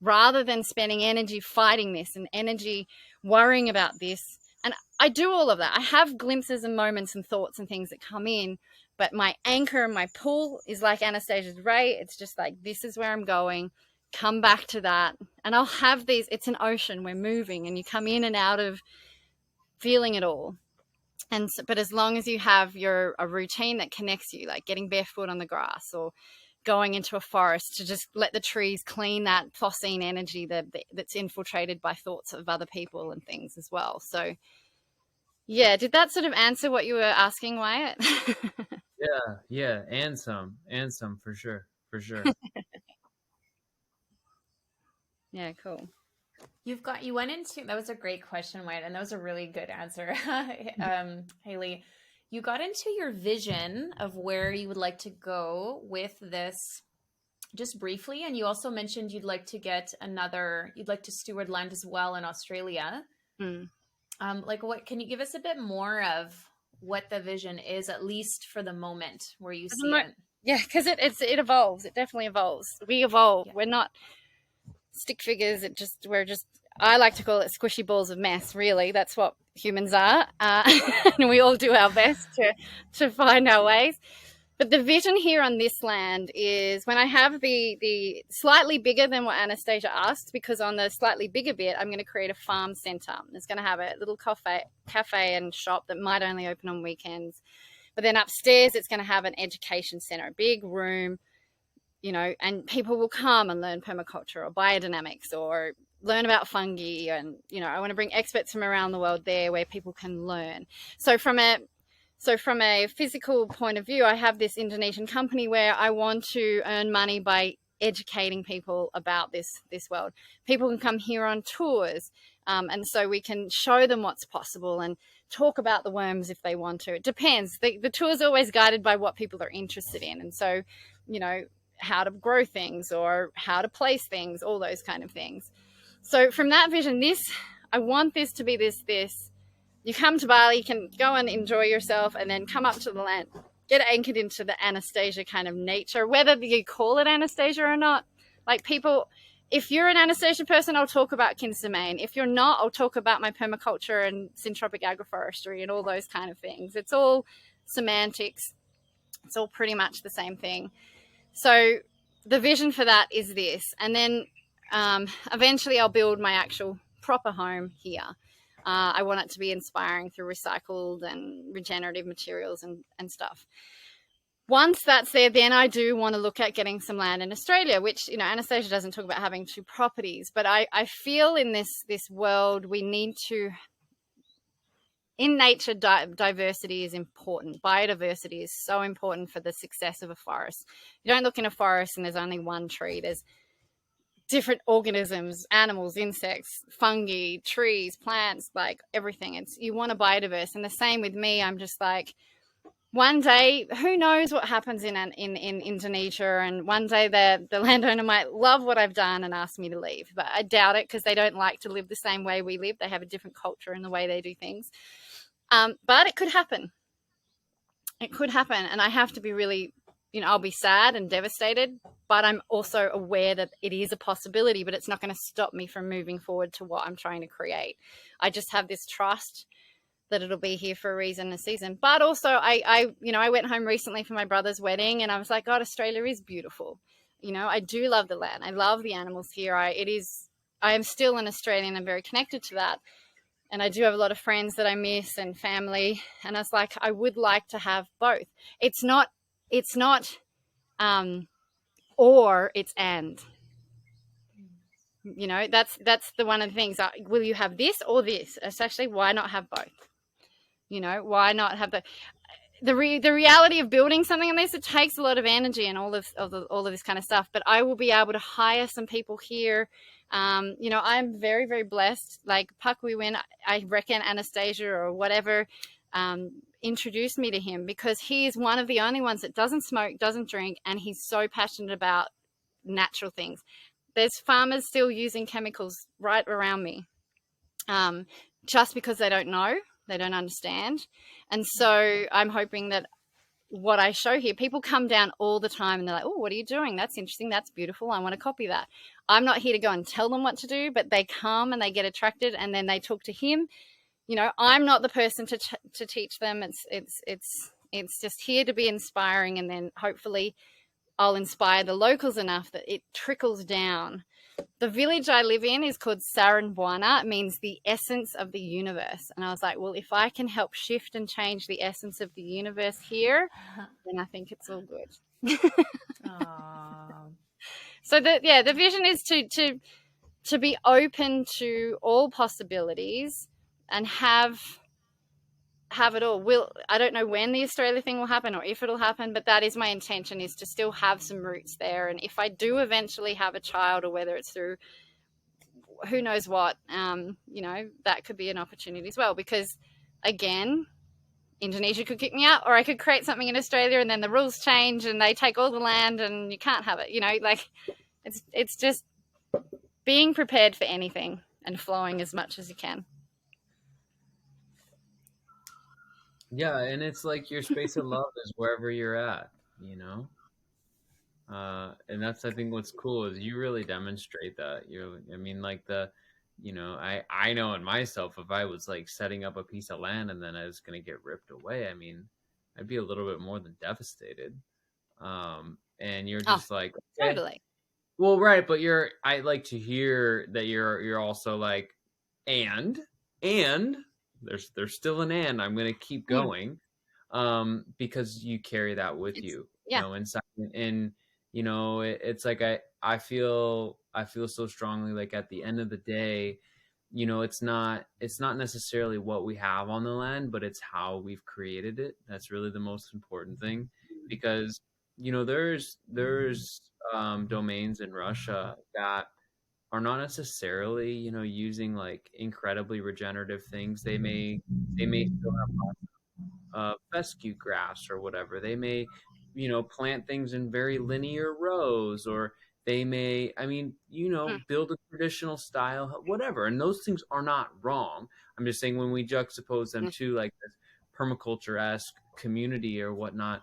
rather than spending energy fighting this and energy worrying about this. And I do all of that. I have glimpses and moments and thoughts and things that come in, but my anchor and my pull is like Anastasia's ray. It's just like, this is where I'm going. Come back to that. And I'll have these, it's an ocean, we're moving, and you come in and out of feeling it all. And so, but as long as you have a routine that connects you, like getting barefoot on the grass or going into a forest to just let the trees clean that 𝚒𝚒 energy that's infiltrated by thoughts of other people and things as well. So yeah, did that sort of answer what you were asking, Wyatt? Yeah, and some for sure. Yeah, cool. You went into, that was a great question, Wyatt, and that was a really good answer. Hayley, you got into your vision of where you would like to go with this just briefly, and you also mentioned you'd like to steward land as well in Australia. Like, what can you give us a bit more of what the vision is, at least for the moment, where you see it? Yeah, because it evolves. It definitely evolves. We evolve. Yeah. We're not stick figures. I like to call it squishy balls of mess. Really, that's what humans are, and we all do our best to find our ways. But the vision here on this land is when I have the slightly bigger than what Anastasia asked, because on the slightly bigger bit, I'm going to create a farm center. It's going to have a little cafe and shop that might only open on weekends. But then upstairs, it's going to have an education center, a big room, and people will come and learn permaculture or biodynamics or learn about fungi. And, I want to bring experts from around the world there where people can learn. So from a physical point of view, I have this Indonesian company where I want to earn money by educating people about this world. People can come here on tours, and so we can show them what's possible and talk about the worms if they want to. It depends. The tour's always guided by what people are interested in. And so, how to grow things or how to place things, all those kind of things. So from that vision, I want this to be this. You come to Bali, you can go and enjoy yourself, and then come up to the land, get anchored into the Anastasia kind of nature, whether you call it Anastasia or not. Like people, if you're an Anastasia person, I'll talk about 𝚒𝚗𝚒𝚒𝚒. If you're not, I'll talk about my permaculture and syntropic agroforestry and all those kind of things. It's all semantics. It's all pretty much the same thing. So the vision for that is this. And then eventually I'll build my actual proper home here. I want it to be inspiring through recycled and regenerative materials and stuff. Once that's there, then I do want to look at getting some land in Australia, which, Anastasia doesn't talk about having 2 properties, but I feel in this world we need to, in nature, diversity is important. Biodiversity is so important for the success of a forest. You don't look in a forest and there's only one tree. There's different organisms, animals, insects, fungi, trees, plants, like everything. You want a biodiverse. And the same with me. I'm just like, one day, who knows what happens in Indonesia, and one day the landowner might love what I've done and ask me to leave. But I doubt it, because they don't like to live the same way we live. They have a different culture in the way they do things. But it could happen. It could happen. And I have to be really, I'll be sad and devastated, but I'm also aware that it is a possibility, but it's not going to stop me from moving forward to what I'm trying to create. I just have this trust that it'll be here for a reason, a season. But also I went home recently for my brother's wedding, and I was like, God, Australia is beautiful. I do love the land. I love the animals here. I am still an Australian. I'm very connected to that. And I do have a lot of friends that I miss and family. And I was like, I would like to have both. It's not or it's and. That's the one of the things. Will you have this or this? It's actually, why not have both? Why not have the reality of building something like this? It takes a lot of energy and all of this kind of stuff. But I will be able to hire some people here You know, I'm very, very blessed. Like Pakuiwin, I reckon Anastasia or whatever introduced me to him, because he is one of the only ones that doesn't smoke, doesn't drink, and he's so passionate about natural things. There's farmers still using chemicals right around me, just because they don't know, they don't understand. And so I'm hoping that what I show here, people come down all the time and they're like, oh, what are you doing? That's interesting. That's beautiful. I want to copy that. I'm not here to go and tell them what to do, but they come and they get attracted and then they talk to him. You know, I'm not the person to teach them. It's just here to be inspiring, and then hopefully I'll inspire the locals enough that it trickles down. The village I live in is called 𝚒𝚑𝚒𝚒𝚒. It means the essence of the universe. And I was like, well, if I can help shift and change the essence of the universe here, then I think it's all good. So the vision is to be open to all possibilities and have it all. I don't know when the Australia thing will happen or if it'll happen, but that is my intention, is to still have some roots there. And if I do eventually have a child, or whether it's through who knows what, you know, that could be an opportunity as well, because again, Indonesia could kick me out, or I could create something in Australia and then the rules change and they take all the land and you can't have it, you know, like it's just being prepared for anything and flowing as much as you can. Yeah, and it's like your space of love is wherever you're at, you know? And that's, I think, what's cool is you really demonstrate that. I mean, like you know, I know in myself, if I was like setting up a piece of land and then I was going to get ripped away, I mean, I'd be a little bit more than devastated. And you're just like, okay. Totally. Well, right. But I like to hear that you're also like, and there's still an and I'm going to keep going, because you carry that with you, you know, inside. And you know, it's like I feel so strongly, like at the end of the day, you know, it's not necessarily what we have on the land, but it's how we've created it. That's really the most important thing, because you know, there's domains in Russia that are not necessarily, you know, using like incredibly regenerative things. They may still have fescue grass or whatever. They may, you know, plant things in very linear rows, or they may, I mean, you know, build a traditional style, whatever. And those things are not wrong. I'm just saying, when we juxtapose them to like this permaculture-esque community or whatnot,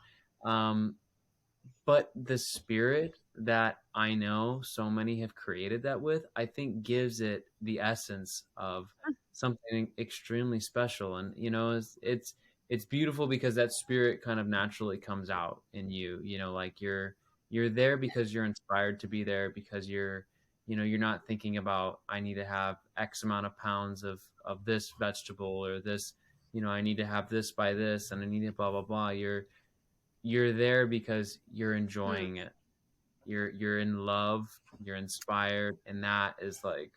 but the spirit that I know so many have created that with, I think gives it the essence of something extremely special. And, you know, it's beautiful because that spirit kind of naturally comes out in you, you know, like you're there because you're inspired to be there, because you're not thinking about, I need to have X amount of pounds of this vegetable, or this, you know, I need to have this by this, and I need to blah, blah, blah. You're there because you're enjoying it. You're in love, you're inspired. And that is like,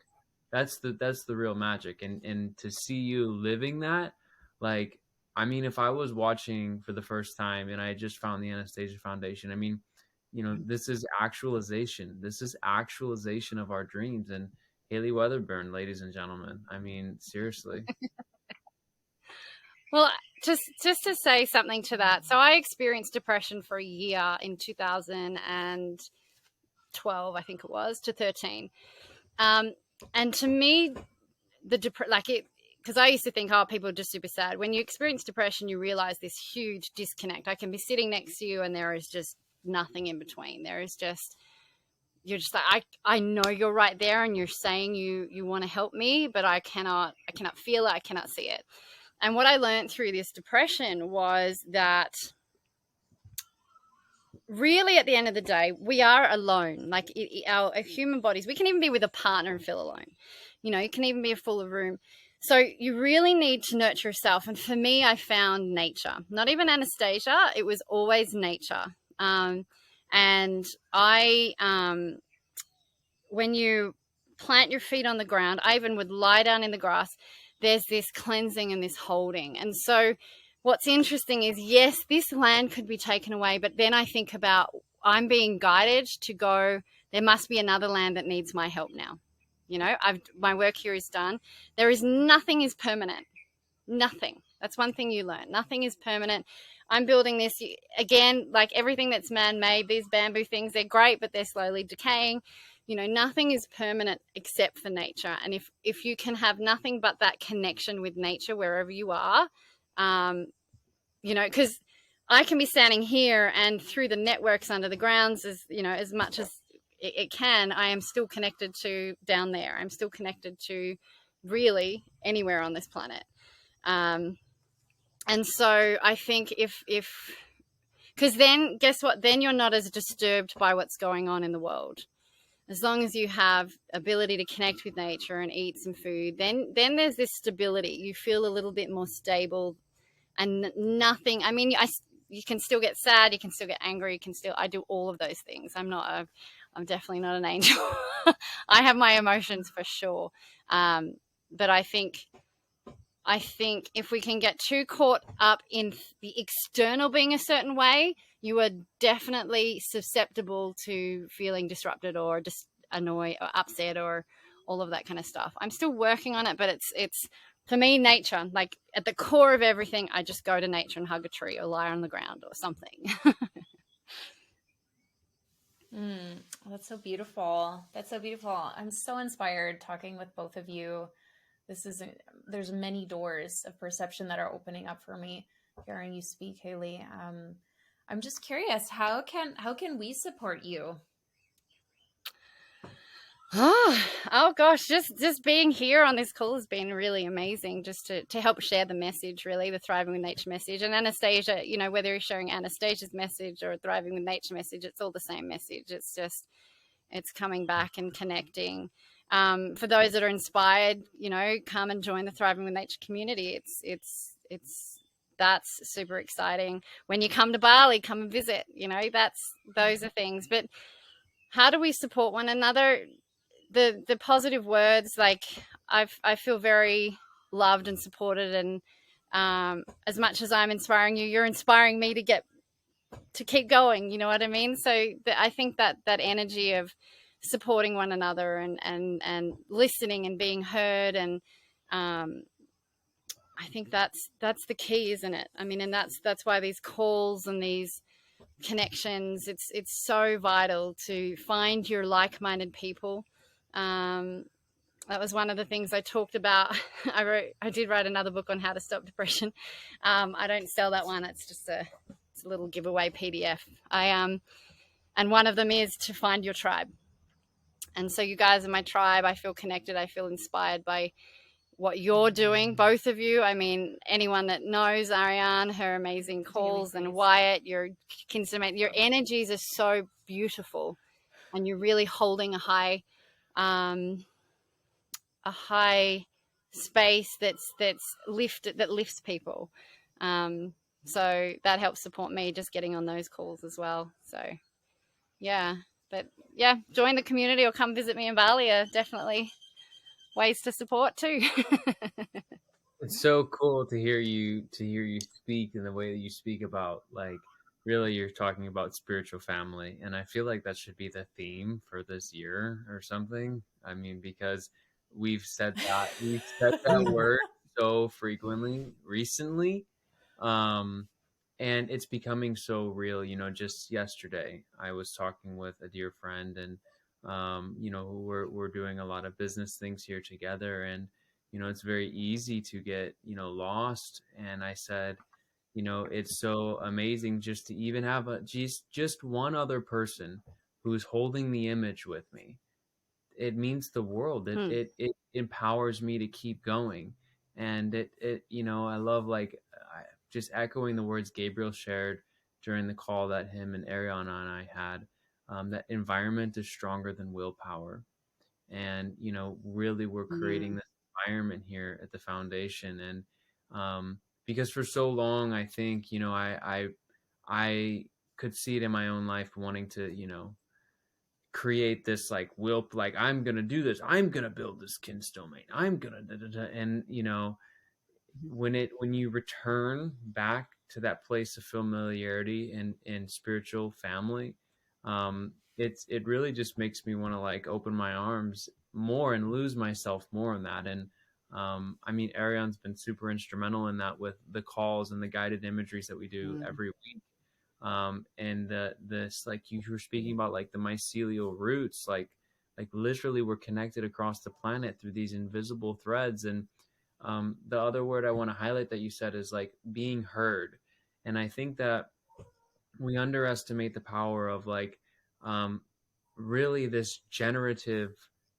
that's the real magic. And to see you living that, like, I mean, if I was watching for the first time and I just found the Anastasia Foundation, I mean, you know, this is actualization. This is actualization of our dreams. And Hayley Weatherburn, ladies and gentlemen, I mean, seriously. Well, just to say something to that. So I experienced depression for a year in 2012, I think it was, to 13. And to me, because I used to think, oh, people are just super sad. When you experience depression, you realize this huge disconnect. I can be sitting next to you and there is just nothing in between. There is just, you're just like, I know you're right there and you're saying you want to help me, but I cannot feel it. I cannot see it. And what I learned through this depression was that really at the end of the day, we are alone. Like our human bodies, we can even be with a partner and feel alone. You know, you can even be a full of room. So you really need to nurture yourself. And for me, I found nature, not even Anastasia. It was always nature. And when you plant your feet on the ground, I even would lie down in the grass. There's this cleansing and this holding. And so what's interesting is, yes, this land could be taken away, but then I think about, I'm being guided to go, there must be another land that needs my help now. You know, my work here is done. Nothing is permanent. Nothing. That's one thing you learn. Nothing is permanent. I'm building this again, like everything that's man-made. These bamboo things, they're great, but they're slowly decaying. You know, nothing is permanent except for nature. And if you can have nothing but that connection with nature wherever you are, you know, because I can be standing here and through the networks under the grounds, as you know, as much as it can, I am still connected to down there. I'm still connected to really anywhere on this planet. And so I think because then guess what? Then you're not as disturbed by what's going on in the world. As long as you have ability to connect with nature and eat some food, then there's this stability. You feel a little bit more stable, and nothing. I mean, you can still get sad, you can still get angry, I do all of those things. I'm definitely not an angel. I have my emotions for sure. But I think if we can get too caught up in the external being a certain way, you are definitely susceptible to feeling disrupted or just annoyed or upset or all of that kind of stuff. I'm still working on it, but it's for me, nature, like at the core of everything, I just go to nature and hug a tree or lie on the ground or something. That's so beautiful. That's so beautiful. I'm so inspired talking with both of you. There's many doors of perception that are opening up for me hearing you speak, Hayley. I'm just curious, how can we support you? Oh gosh, just being here on this call has been really amazing, just to help share the message, really, the Thriving with Nature message. And Anastasia, you know, whether you're sharing Anastasia's message or a Thriving with Nature message, it's all the same message. It's coming back and connecting. For those that are inspired, you know, come and join the Thriving with Nature community. That's super exciting. When you come to Bali, come and visit, you know, those are things. But how do we support one another? The positive words, like I feel very loved and supported, and as much as I'm inspiring you, you're inspiring me to keep going, you know what I mean? So I think that energy of supporting one another and listening and being heard, and I think that's the key, isn't it? I mean, and that's why these calls and these connections, it's so vital to find your like-minded people. That was one of the things I talked about. I did write another book on how to stop depression. I don't sell that one. It's just a little giveaway PDF. And one of them is to find your tribe. And so you guys are my tribe. I feel connected. I feel inspired by what you're doing, both of you. I mean, anyone that knows Ariane, her amazing calls, and Wyatt, your kinsmate, your energies are so beautiful, and you're really holding a high space that lifts people. So that helps support me just getting on those calls as well. So yeah, but yeah, join the community or come visit me in Bali are definitely ways to support too. It's so cool to hear you speak in the way that you speak about, like, really you're talking about spiritual family, and I feel like that should be the theme for this year or something. I mean, because we've said that word so frequently recently, um and it's becoming so real. You know, just yesterday I was talking with a dear friend, and you know, we're doing a lot of business things here together, and you know, it's very easy to get, you know, lost. And I said, you know, it's so amazing just to even have just one other person who's holding the image with me. It means the world. It empowers me to keep going. And it you know, I love, like, just echoing the words Gabriel shared during the call that him and Ariana and I had, that environment is stronger than willpower. And you know, really we're creating this environment here at the foundation. And because for so long, I think, you know, I could see it in my own life, wanting to, you know, create this like like, I'm gonna do this, I'm gonna build this kin's domain, I'm gonna da, da, da. And you know, when you return back to that place of familiarity and spiritual family, it really just makes me want to, like, open my arms more and lose myself more in that. And I mean, Ariane's been super instrumental in that with the calls and the guided imageries that we do every week. And this, like you were speaking about, like the mycelial roots, like literally we're connected across the planet through these invisible threads. And the other word I want to highlight that you said is like being heard. And I think that we underestimate the power of like really this generative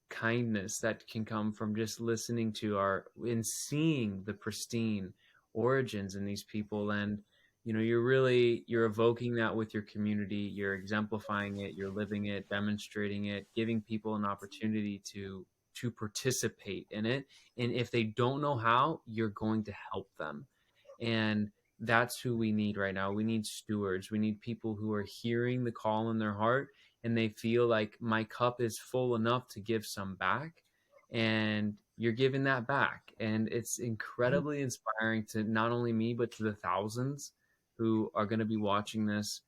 kindness that can come from just listening to our and seeing the pristine origins in these people. And you're evoking that with your community, you're exemplifying it, you're living it, demonstrating it, giving people an opportunity to participate in it. And if they don't know how, you're going to help them. And that's who we need right now. We need stewards. We need people who are hearing the call in their heart and they feel like my cup is full enough to give some back, and you're giving that back. And it's incredibly inspiring to not only me, but to the thousands who are going to be watching this,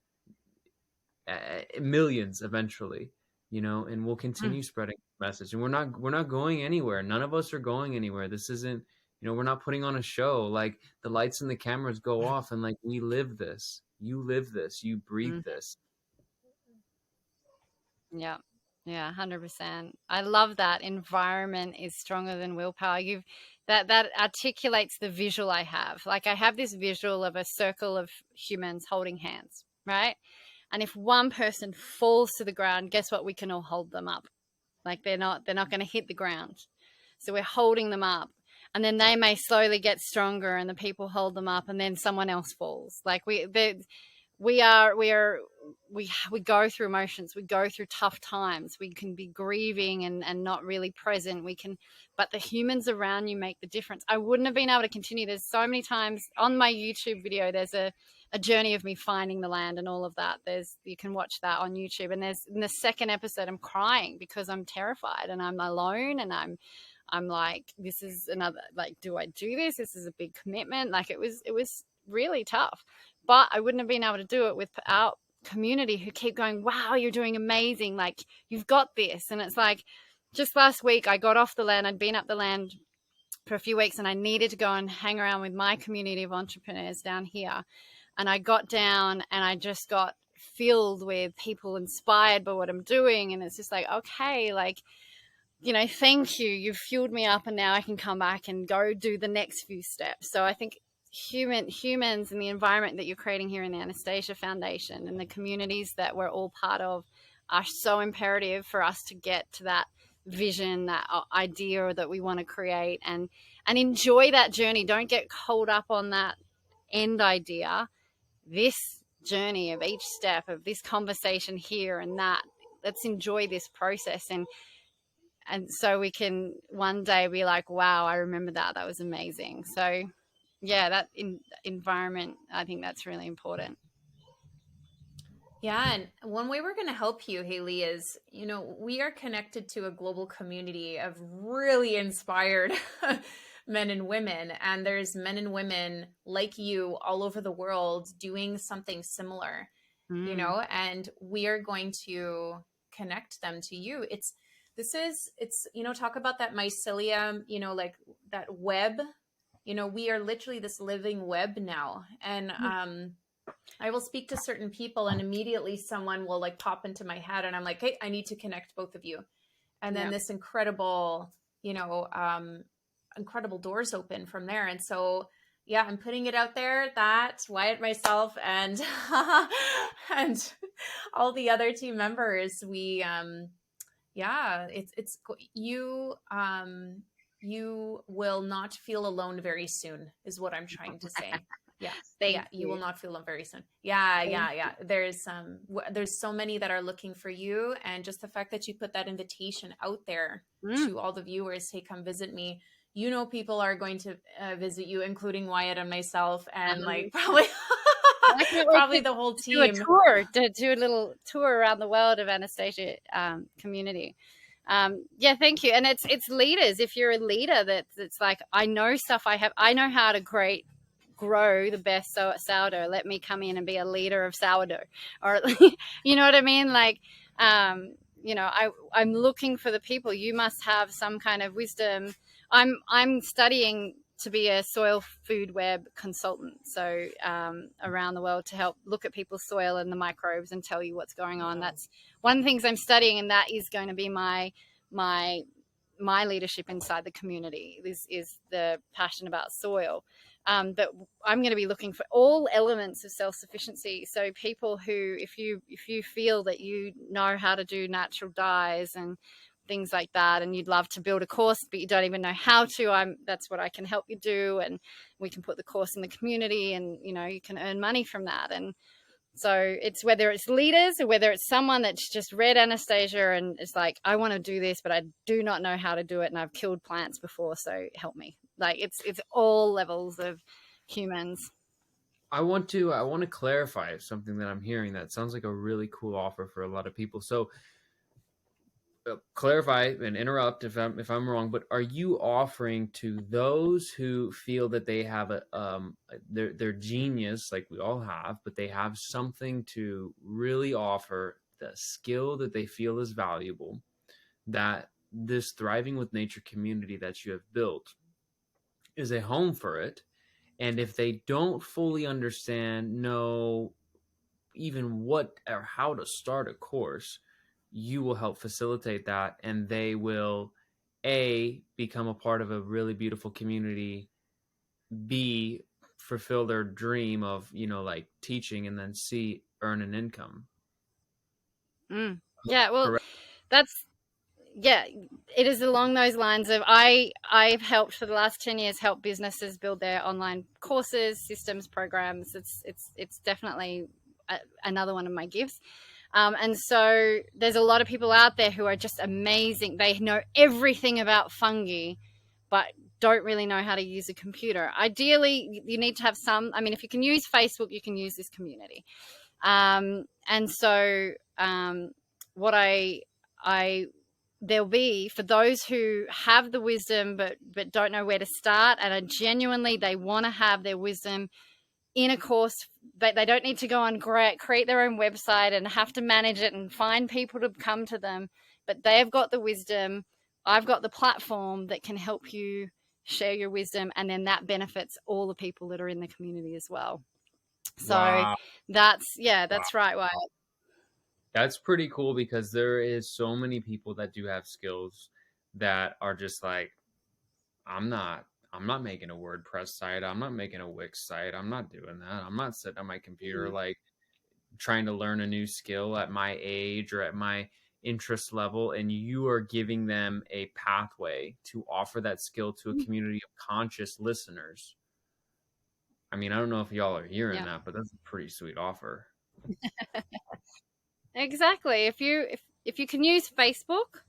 millions eventually, and we'll continue spreading the message. And we're not going anywhere. None of us are going anywhere. This isn't, we're not putting on a show. Like the lights and the cameras go off and like we live this. You live this. You breathe this. Yeah. Yeah, 100%. I love that. Environment is stronger than willpower. That articulates the visual I have. Like I have this visual of a circle of humans holding hands, right? And if one person falls to the ground, guess what? We can all hold them up. Like they're not going to hit the ground. So we're holding them up. And then they may slowly get stronger and the people hold them up and then someone else falls. Like we go through emotions, we go through tough times, we can be grieving and not really present, but the humans around you make the difference. I wouldn't have been able to continue. There's so many times on my YouTube video, there's a journey of me finding the land and all of that. You can watch that on YouTube. And there's in the second episode, I'm crying because I'm terrified and I'm alone and I'm like, this is another, like, do I do this? This is a big commitment. Like it was really tough. But I wouldn't have been able to do it without community who keep going, wow, you're doing amazing. Like, you've got this. And it's like, just last week, I got off the land. I'd been up the land for a few weeks and I needed to go and hang around with my community of entrepreneurs down here. And I got down and I just got filled with people inspired by what I'm doing. And it's just like, okay, like, thank you. You've fueled me up and now I can come back and go do the next few steps. So I think humans and the environment that you're creating here in the Anastasia Foundation and the communities that we're all part of are so imperative for us to get to that vision, that idea that we want to create, and enjoy that journey. Don't get caught up on that end idea. This journey of each step of this conversation here and that, let's enjoy this process. And so we can one day be like, wow, I remember that was amazing. So yeah, that environment, I think that's really important. Yeah, and one way we're going to help you, Hayley, is, we are connected to a global community of really inspired men and women, and there's men and women like you all over the world doing something similar, and we are going to connect them to you. It's talk about that mycelium, like that web. We are literally this living web now. And I will speak to certain people and immediately someone will like pop into my head and I'm like, hey, I need to connect both of you. And then this incredible, incredible doors open from there. And so, yeah, I'm putting it out there that Wyatt, myself, and and all the other team members, we, it's you will not feel alone very soon is what I'm trying to say. Yeah. You will not feel alone very soon. Yeah. There's so many that are looking for you. And just the fact that you put that invitation out there to all the viewers, hey, come visit me. People are going to visit you, including Wyatt and myself and like probably the whole team. Do a little tour around the world of Anastasia community. Thank you. And it's leaders. If you're a leader, it's like, I know stuff I know how to grow the best sourdough. Let me come in and be a leader of sourdough, or you know what I mean? Like, I'm looking for the people. You must have some kind of wisdom. I'm studying to be a soil food web consultant, so around the world to help look at people's soil and the microbes and tell you what's going on. That's one of the things I'm studying, and that is going to be my leadership inside the community. This is the passion about soil. But I'm going to be looking for all elements of self-sufficiency. So people who, if you feel that you know how to do natural dyes and things like that, and you'd love to build a course, but you don't even know how to, that's what I can help you do. And we can put the course in the community, and, you can earn money from that. And so it's whether it's leaders or whether it's someone that's just read Anastasia and is like, I want to do this, but I do not know how to do it. And I've killed plants before, so help me. Like it's all levels of humans. I want to clarify something that I'm hearing that sounds like a really cool offer for a lot of people. So clarify and interrupt if I'm wrong, but are you offering to those who feel that they have they're genius, like we all have, but they have something to really offer, the skill that they feel is valuable, that this Thriving with Nature community that you have built is a home for it? And if they don't fully understand, know even what or how to start a course, you will help facilitate that, and they will become a part of a really beautiful community, B, fulfill their dream of like teaching, and then C, earn an income. Yeah, well, it is along those lines of I've helped for the last 10 years help businesses build their online courses, systems, programs. It's definitely another one of my gifts. And so there's a lot of people out there who are just amazing. They know everything about fungi, but don't really know how to use a computer. Ideally, you need to have if you can use Facebook, you can use this community. And so what there'll be for those who have the wisdom but don't know where to start, and are genuinely, they want to have their wisdom in a course, but they don't need to go on create their own website and have to manage it and find people to come to them, but they've got the wisdom. I've got the platform that can help you share your wisdom, and then that benefits all the people that are in the community as well. So wow. That's right, Wyatt. That's pretty cool, because there is so many people that do have skills that are just like, I'm not making a WordPress site. I'm not making a Wix site. I'm not doing that. I'm not sitting on my computer like trying to learn a new skill at my age or at my interest level. And you are giving them a pathway to offer that skill to a community of conscious listeners. I mean, I don't know if y'all are hearing that, but that's a pretty sweet offer. Exactly. If you can use Facebook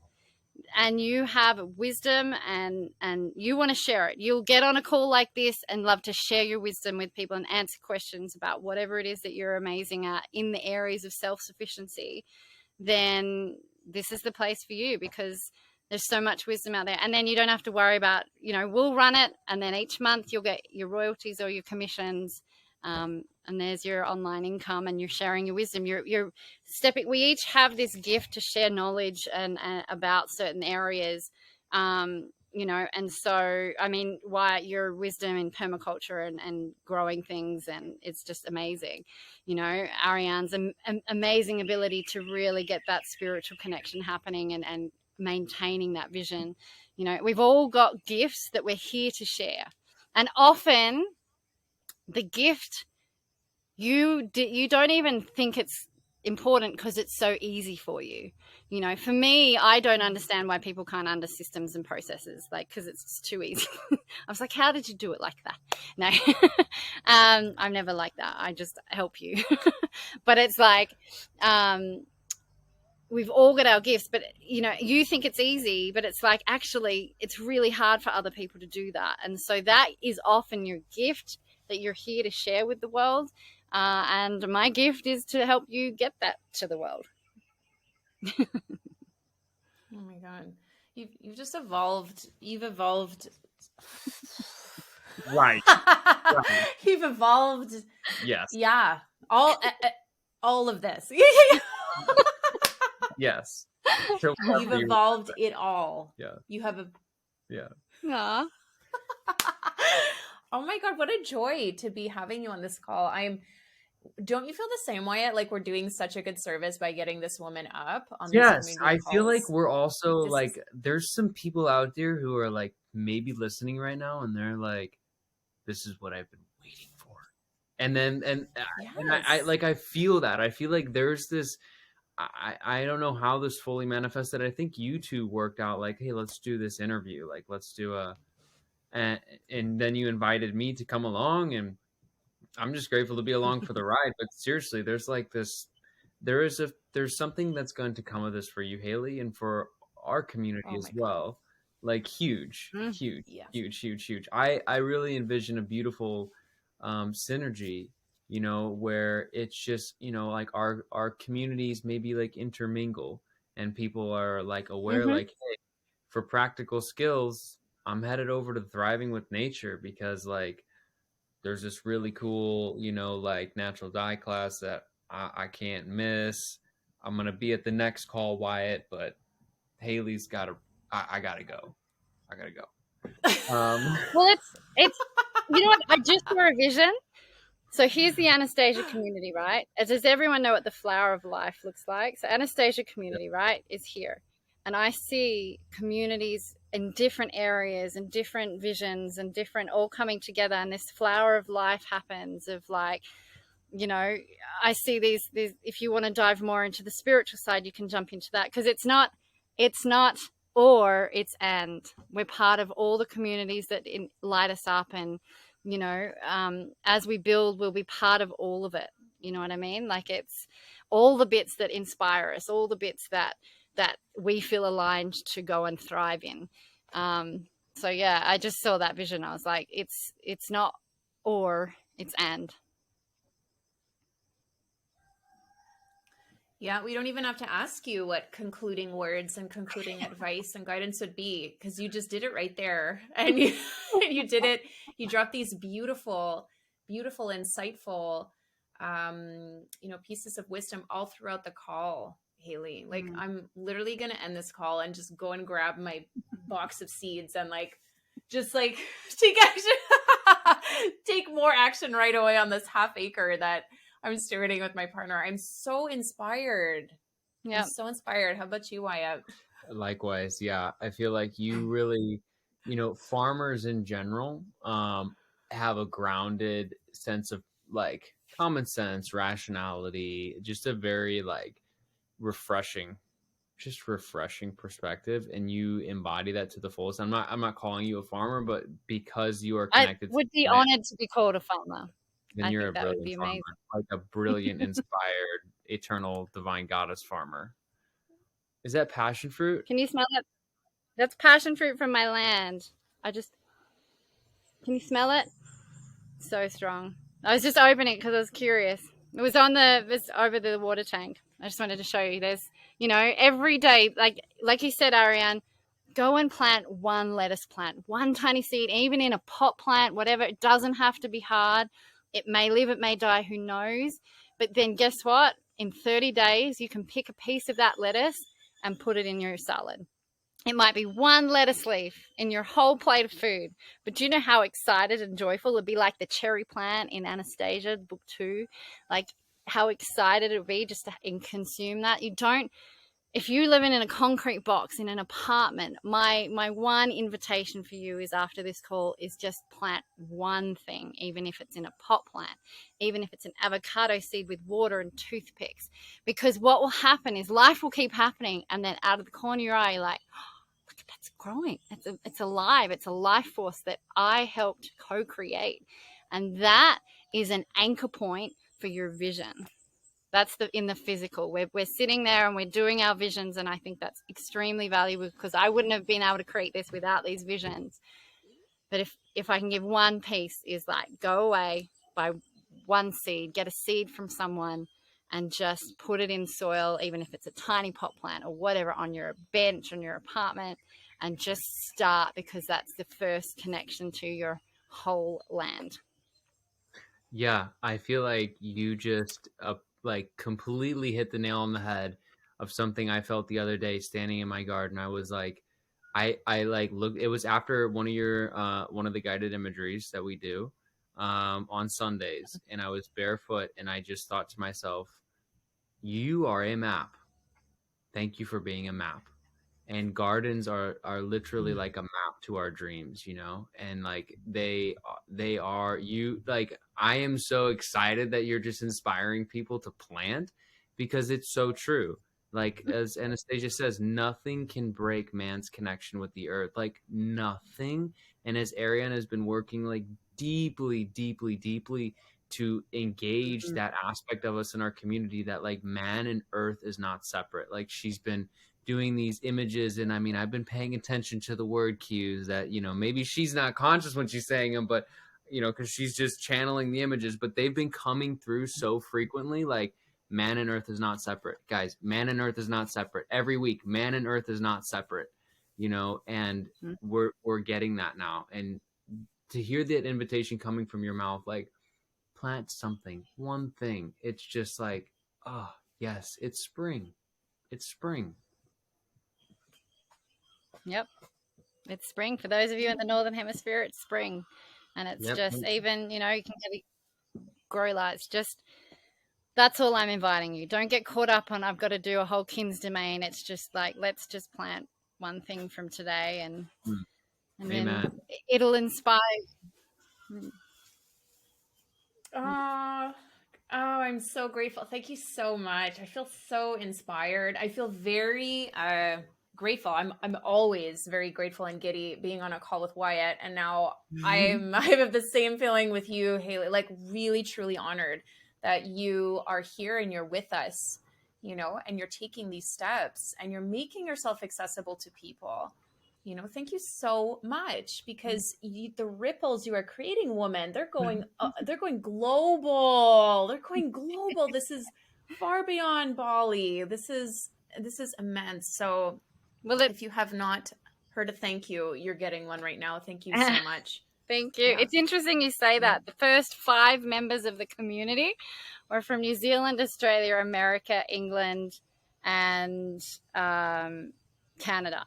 and you have wisdom and you want to share it, you'll get on a call like this and love to share your wisdom with people and answer questions about whatever it is that you're amazing at in the areas of self-sufficiency, then this is the place for you, because there's so much wisdom out there. And then you don't have to worry about, we'll run it, and then each month you'll get your royalties or your commissions. And there's your online income, and you're sharing your wisdom. You're stepping. We each have this gift to share knowledge and about certain areas, and so, Wyatt, your wisdom in permaculture and growing things, and it's just amazing. Ariane's amazing ability to really get that spiritual connection happening and maintaining that vision. We've all got gifts that we're here to share, and often the gift, you don't even think it's important because it's so easy for you. For me, I don't understand why people can't under systems and processes, because it's just too easy. I was like, how did you do it like that? No, I'm never like that. I just help you. But it's like, we've all got our gifts, but you think it's easy, but it's like, actually, it's really hard for other people to do that. And so that is often your gift that you're here to share with the world. And my gift is to help you get that to the world. Oh my God. You've just evolved. You've evolved. Right. You've evolved. Yes. Yeah. All of this. Yes. So You've evolved it all. Yeah. You have a Yeah. Aw. Oh my God, what a joy to be having you on this call. Don't you feel the same way? Like we're doing such a good service by getting this woman up on these Yes, community I feel like calls. we're also This like is there's some people out there who are like maybe listening right now and they're like, this is what I've been waiting for. And then and I yes. like I feel that. I feel like there's this I don't know how this fully manifested. I think you two worked out like, hey, let's do this interview. Like let's do a and then you invited me to come along and I'm just grateful to be along for the ride. But seriously, there's like this there's something that's going to come of this for you, Hayley, and for our community Oh as my God. well. Like huge, Mm. huge, Yes. huge, huge, huge. I really envision a beautiful synergy, you know, where it's just, you know, like our communities maybe like intermingle and people are like aware, Mm-hmm. like, hey, for practical skills, I'm headed over to Thriving with Nature because like there's this really cool, you know, like natural dye class that I can't miss. I'm gonna be at the next call, Wyatt, but Hayley's gotta. I gotta go. I gotta go. Well, it's you know what? I just saw a vision. So here's the Anastasia community, right? As does everyone know what the flower of life looks like? So Anastasia community, right, is here. And I see communities in different areas and different visions and different all coming together. And this flower of life happens of like, you know, I see these if you want to dive more into the spiritual side, you can jump into that because it's not or it's and we're part of all the communities that light us up and you know as we build we'll be part of all of it, you know what I mean, like it's all the bits that inspire us, all the bits that we feel aligned to go and thrive in. So yeah, I just saw that vision. I was like, it's not or it's and. Yeah, we don't even have to ask you what concluding words and concluding advice and guidance would be because you just did it right there. And you and you did it. You dropped these beautiful, beautiful, insightful pieces of wisdom all throughout the call, Hayley. Like I'm literally gonna end this call and just go and grab my box of seeds and just take action take more action right away on this half acre that I'm stewarding with my partner. I'm so inspired. Yeah. I'm so inspired. How about you, Wyatt? Likewise, yeah. I feel like you really, you know, farmers in general have a grounded sense of like common sense, rationality, just a very like refreshing refreshing perspective, and you embody that to the fullest. I'm not calling you a farmer, but because you are I connected to would be the land, honored to be called a farmer. then I you're a think that would brilliant be farmer, amazing. like a brilliant inspired eternal divine goddess farmer. Is that passion fruit? Can you smell that? That's passion fruit from my land. Can you smell it? So strong. I was just opening it because I was curious. It's over the water tank. I just wanted to show you. There's, you know, every day, like you said, Ariane, go and plant one lettuce plant, one tiny seed, even in a pot plant, whatever. It doesn't have to be hard. It may live, it may die, who knows? But then guess what? In 30 days, you can pick a piece of that lettuce and put it in your salad. It might be one lettuce leaf in your whole plate of food. But do you know how excited and joyful it'd be, like the cherry plant in Anastasia, book 2? Like how excited it would be just to consume that. You don't If you live in a concrete box in an apartment, my one invitation for you is after this call is just plant one thing, even if it's in a pot plant, even if it's an avocado seed with water and toothpicks. Because what will happen is life will keep happening, and then out of the corner of your eye, you're like, oh, look, that's growing. It's alive. It's a life force that I helped co-create. And that is an anchor point for your vision. That's in the physical. We're sitting there and we're doing our visions, and I think that's extremely valuable because I wouldn't have been able to create this without these visions. But if I can give one piece, is like go away, buy one seed, get a seed from someone, and just put it in soil, even if it's a tiny pot plant or whatever, on your bench, on your apartment, and just start, because that's the first connection to your whole land. Yeah, I feel like you just like completely hit the nail on the head. of something I felt the other day standing in my garden. I was like, I like looked, it was after one of the guided imageries that we do on Sundays, and I was barefoot, and I just thought to myself, you are a map. Thank you for being a map. And gardens are literally like a map to our dreams, you know. And like they are, you like, I am so excited that you're just inspiring people to plant, because it's so true. Like, as Anastasia says, nothing can break man's connection with the earth, like nothing. And as Ariane has been working like deeply, deeply, deeply to engage that aspect of us in our community, that like man and earth is not separate. Like, she's been doing these images, and I mean, I've been paying attention to the word cues that, you know, maybe she's not conscious when she's saying them, but you know, because she's just channeling the images, but they've been coming through so frequently. Like, man and earth is not separate, guys. Man and earth is not separate. Every week, man and earth is not separate, you know. And we're getting that now. And to hear that invitation coming from your mouth, like, plant something, one thing, it's just like, oh yes, it's spring. It's spring. Yep. It's spring. For those of you in the Northern Hemisphere, it's spring. And it's just, even, you know, you can get grow lights. Just, that's all I'm inviting you. Don't get caught up on, I've got to do a whole kin's domain. It's just like, let's just plant one thing from today, and then it'll inspire. I'm so grateful. Thank you so much. I feel so inspired. I feel very grateful. I'm always very grateful and giddy being on a call with Wyatt, and now I have the same feeling with you, Hayley. Like, really truly honored that you are here and you're with us, you know, and you're taking these steps and you're making yourself accessible to people. You know, thank you so much, because the ripples you are creating, woman, they're going global. They're going global. This is far beyond Bali. This is immense. So, well, if you have not heard a thank you, you're getting one right now. Thank you so much. Thank you. Yeah. It's interesting you say that. The first 5 members of the community were from New Zealand, Australia, America, England, and Canada.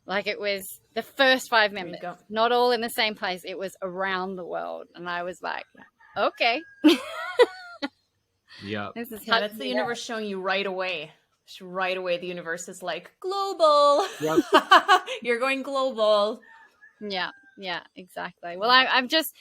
Like, it was the first 5 members, not all in the same place. It was around the world. And I was like, okay. Yeah. That's the universe showing you right away. Right away, the universe is like, global. Yep. You're going global. Yeah, exactly. Well, I just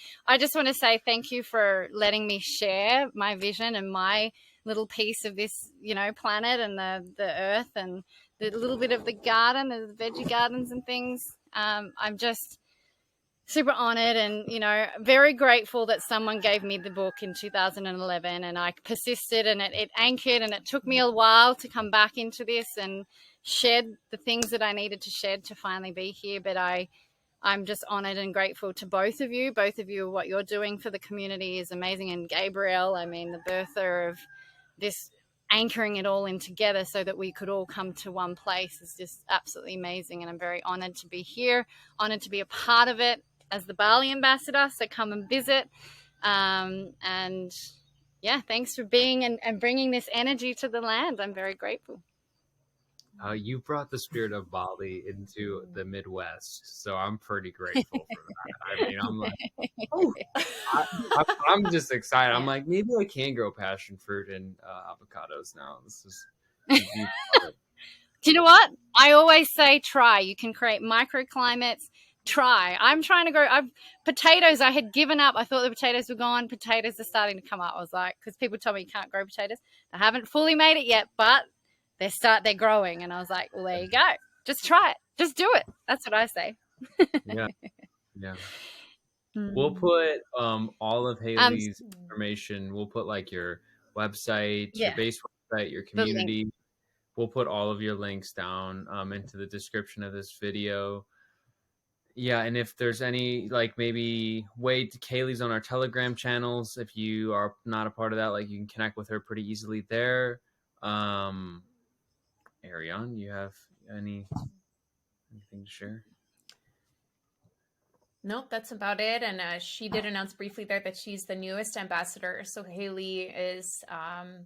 want to say thank you for letting me share my vision and my little piece of this, you know, planet and the earth and the little bit of the garden, the veggie gardens and things. I'm just super honored and, you know, very grateful that someone gave me the book in 2011, and I persisted, and it anchored, and it took me a while to come back into this and shed the things that I needed to shed to finally be here. But I'm just honored and grateful to both of you. What you're doing for the community is amazing. And Gabrielle, I mean, the birther of this, anchoring it all in together so that we could all come to one place, is just absolutely amazing. And I'm very honored to be here, honored to be a part of it as the Bali ambassador. So come and visit. And yeah, thanks for being and bringing this energy to the land. I'm very grateful. You brought the spirit of Bali into the Midwest, so I'm pretty grateful for that. I mean, I'm like, oh, I'm just excited. I'm like, maybe I can grow passion fruit and avocados now. This is. Do you know what? I always say try. You can create microclimates. Try. I'm trying to grow potatoes. I had given up. I thought the potatoes were gone. Potatoes are starting to come up. I was like, because people tell me you can't grow potatoes. I haven't fully made it yet, but they're growing. And I was like, well, there you go. Just try it. Just do it. That's what I say. Yeah. We'll put all of Hayley's information. We'll put like your website, your base website, your community. We'll put all of your links down into the description of this video. Yeah, and if there's any, like, maybe Hayley's on our Telegram channels. If you are not a part of that, like, you can connect with her pretty easily there. Ariane, you have anything to share? Nope, that's about it. And she did announce briefly there that she's the newest ambassador. So Hayley is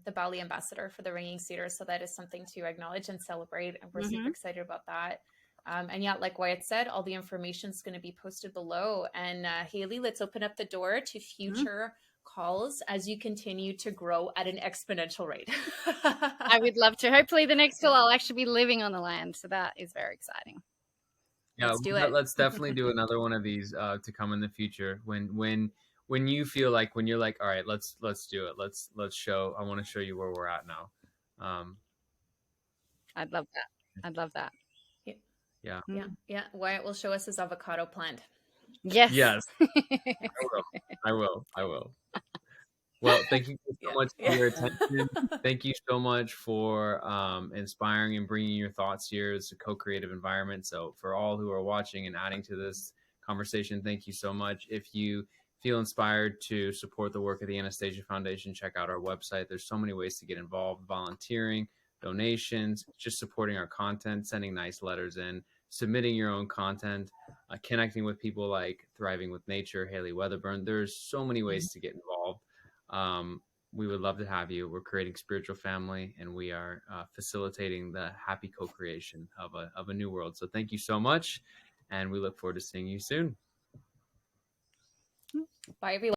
the Bali ambassador for the Ringing Cedars. So that is something to acknowledge and celebrate. And we're super excited about that. And yeah, like Wyatt said, all the information is going to be posted below. And Hayley, let's open up the door to future calls as you continue to grow at an exponential rate. I would love to. Hopefully the next call I'll actually be living on the land. So that is very exciting. Yeah, Let's do it. let's definitely do another one of these to come in the future when you feel like, when you're like, all right, let's do it. Let's show. I want to show you where we're at now. I'd love that. I'd love that. Yeah. Wyatt will show us his avocado plant. Yes. I will. Well, thank you so much for your attention. Thank you so much for inspiring and bringing your thoughts here. It's a co-creative environment. So for all who are watching and adding to this conversation, thank you so much. If you feel inspired to support the work of the Anastasia Foundation, check out our website. There's so many ways to get involved: volunteering, donations, just supporting our content, sending nice letters in, submitting your own content, connecting with people like Thriving with Nature, Hayley Weatherburn. There's so many ways to get involved. We would love to have you. We're creating spiritual family, and we are facilitating the happy co-creation of a new world. So thank you so much, and we look forward to seeing you soon. Bye, everyone.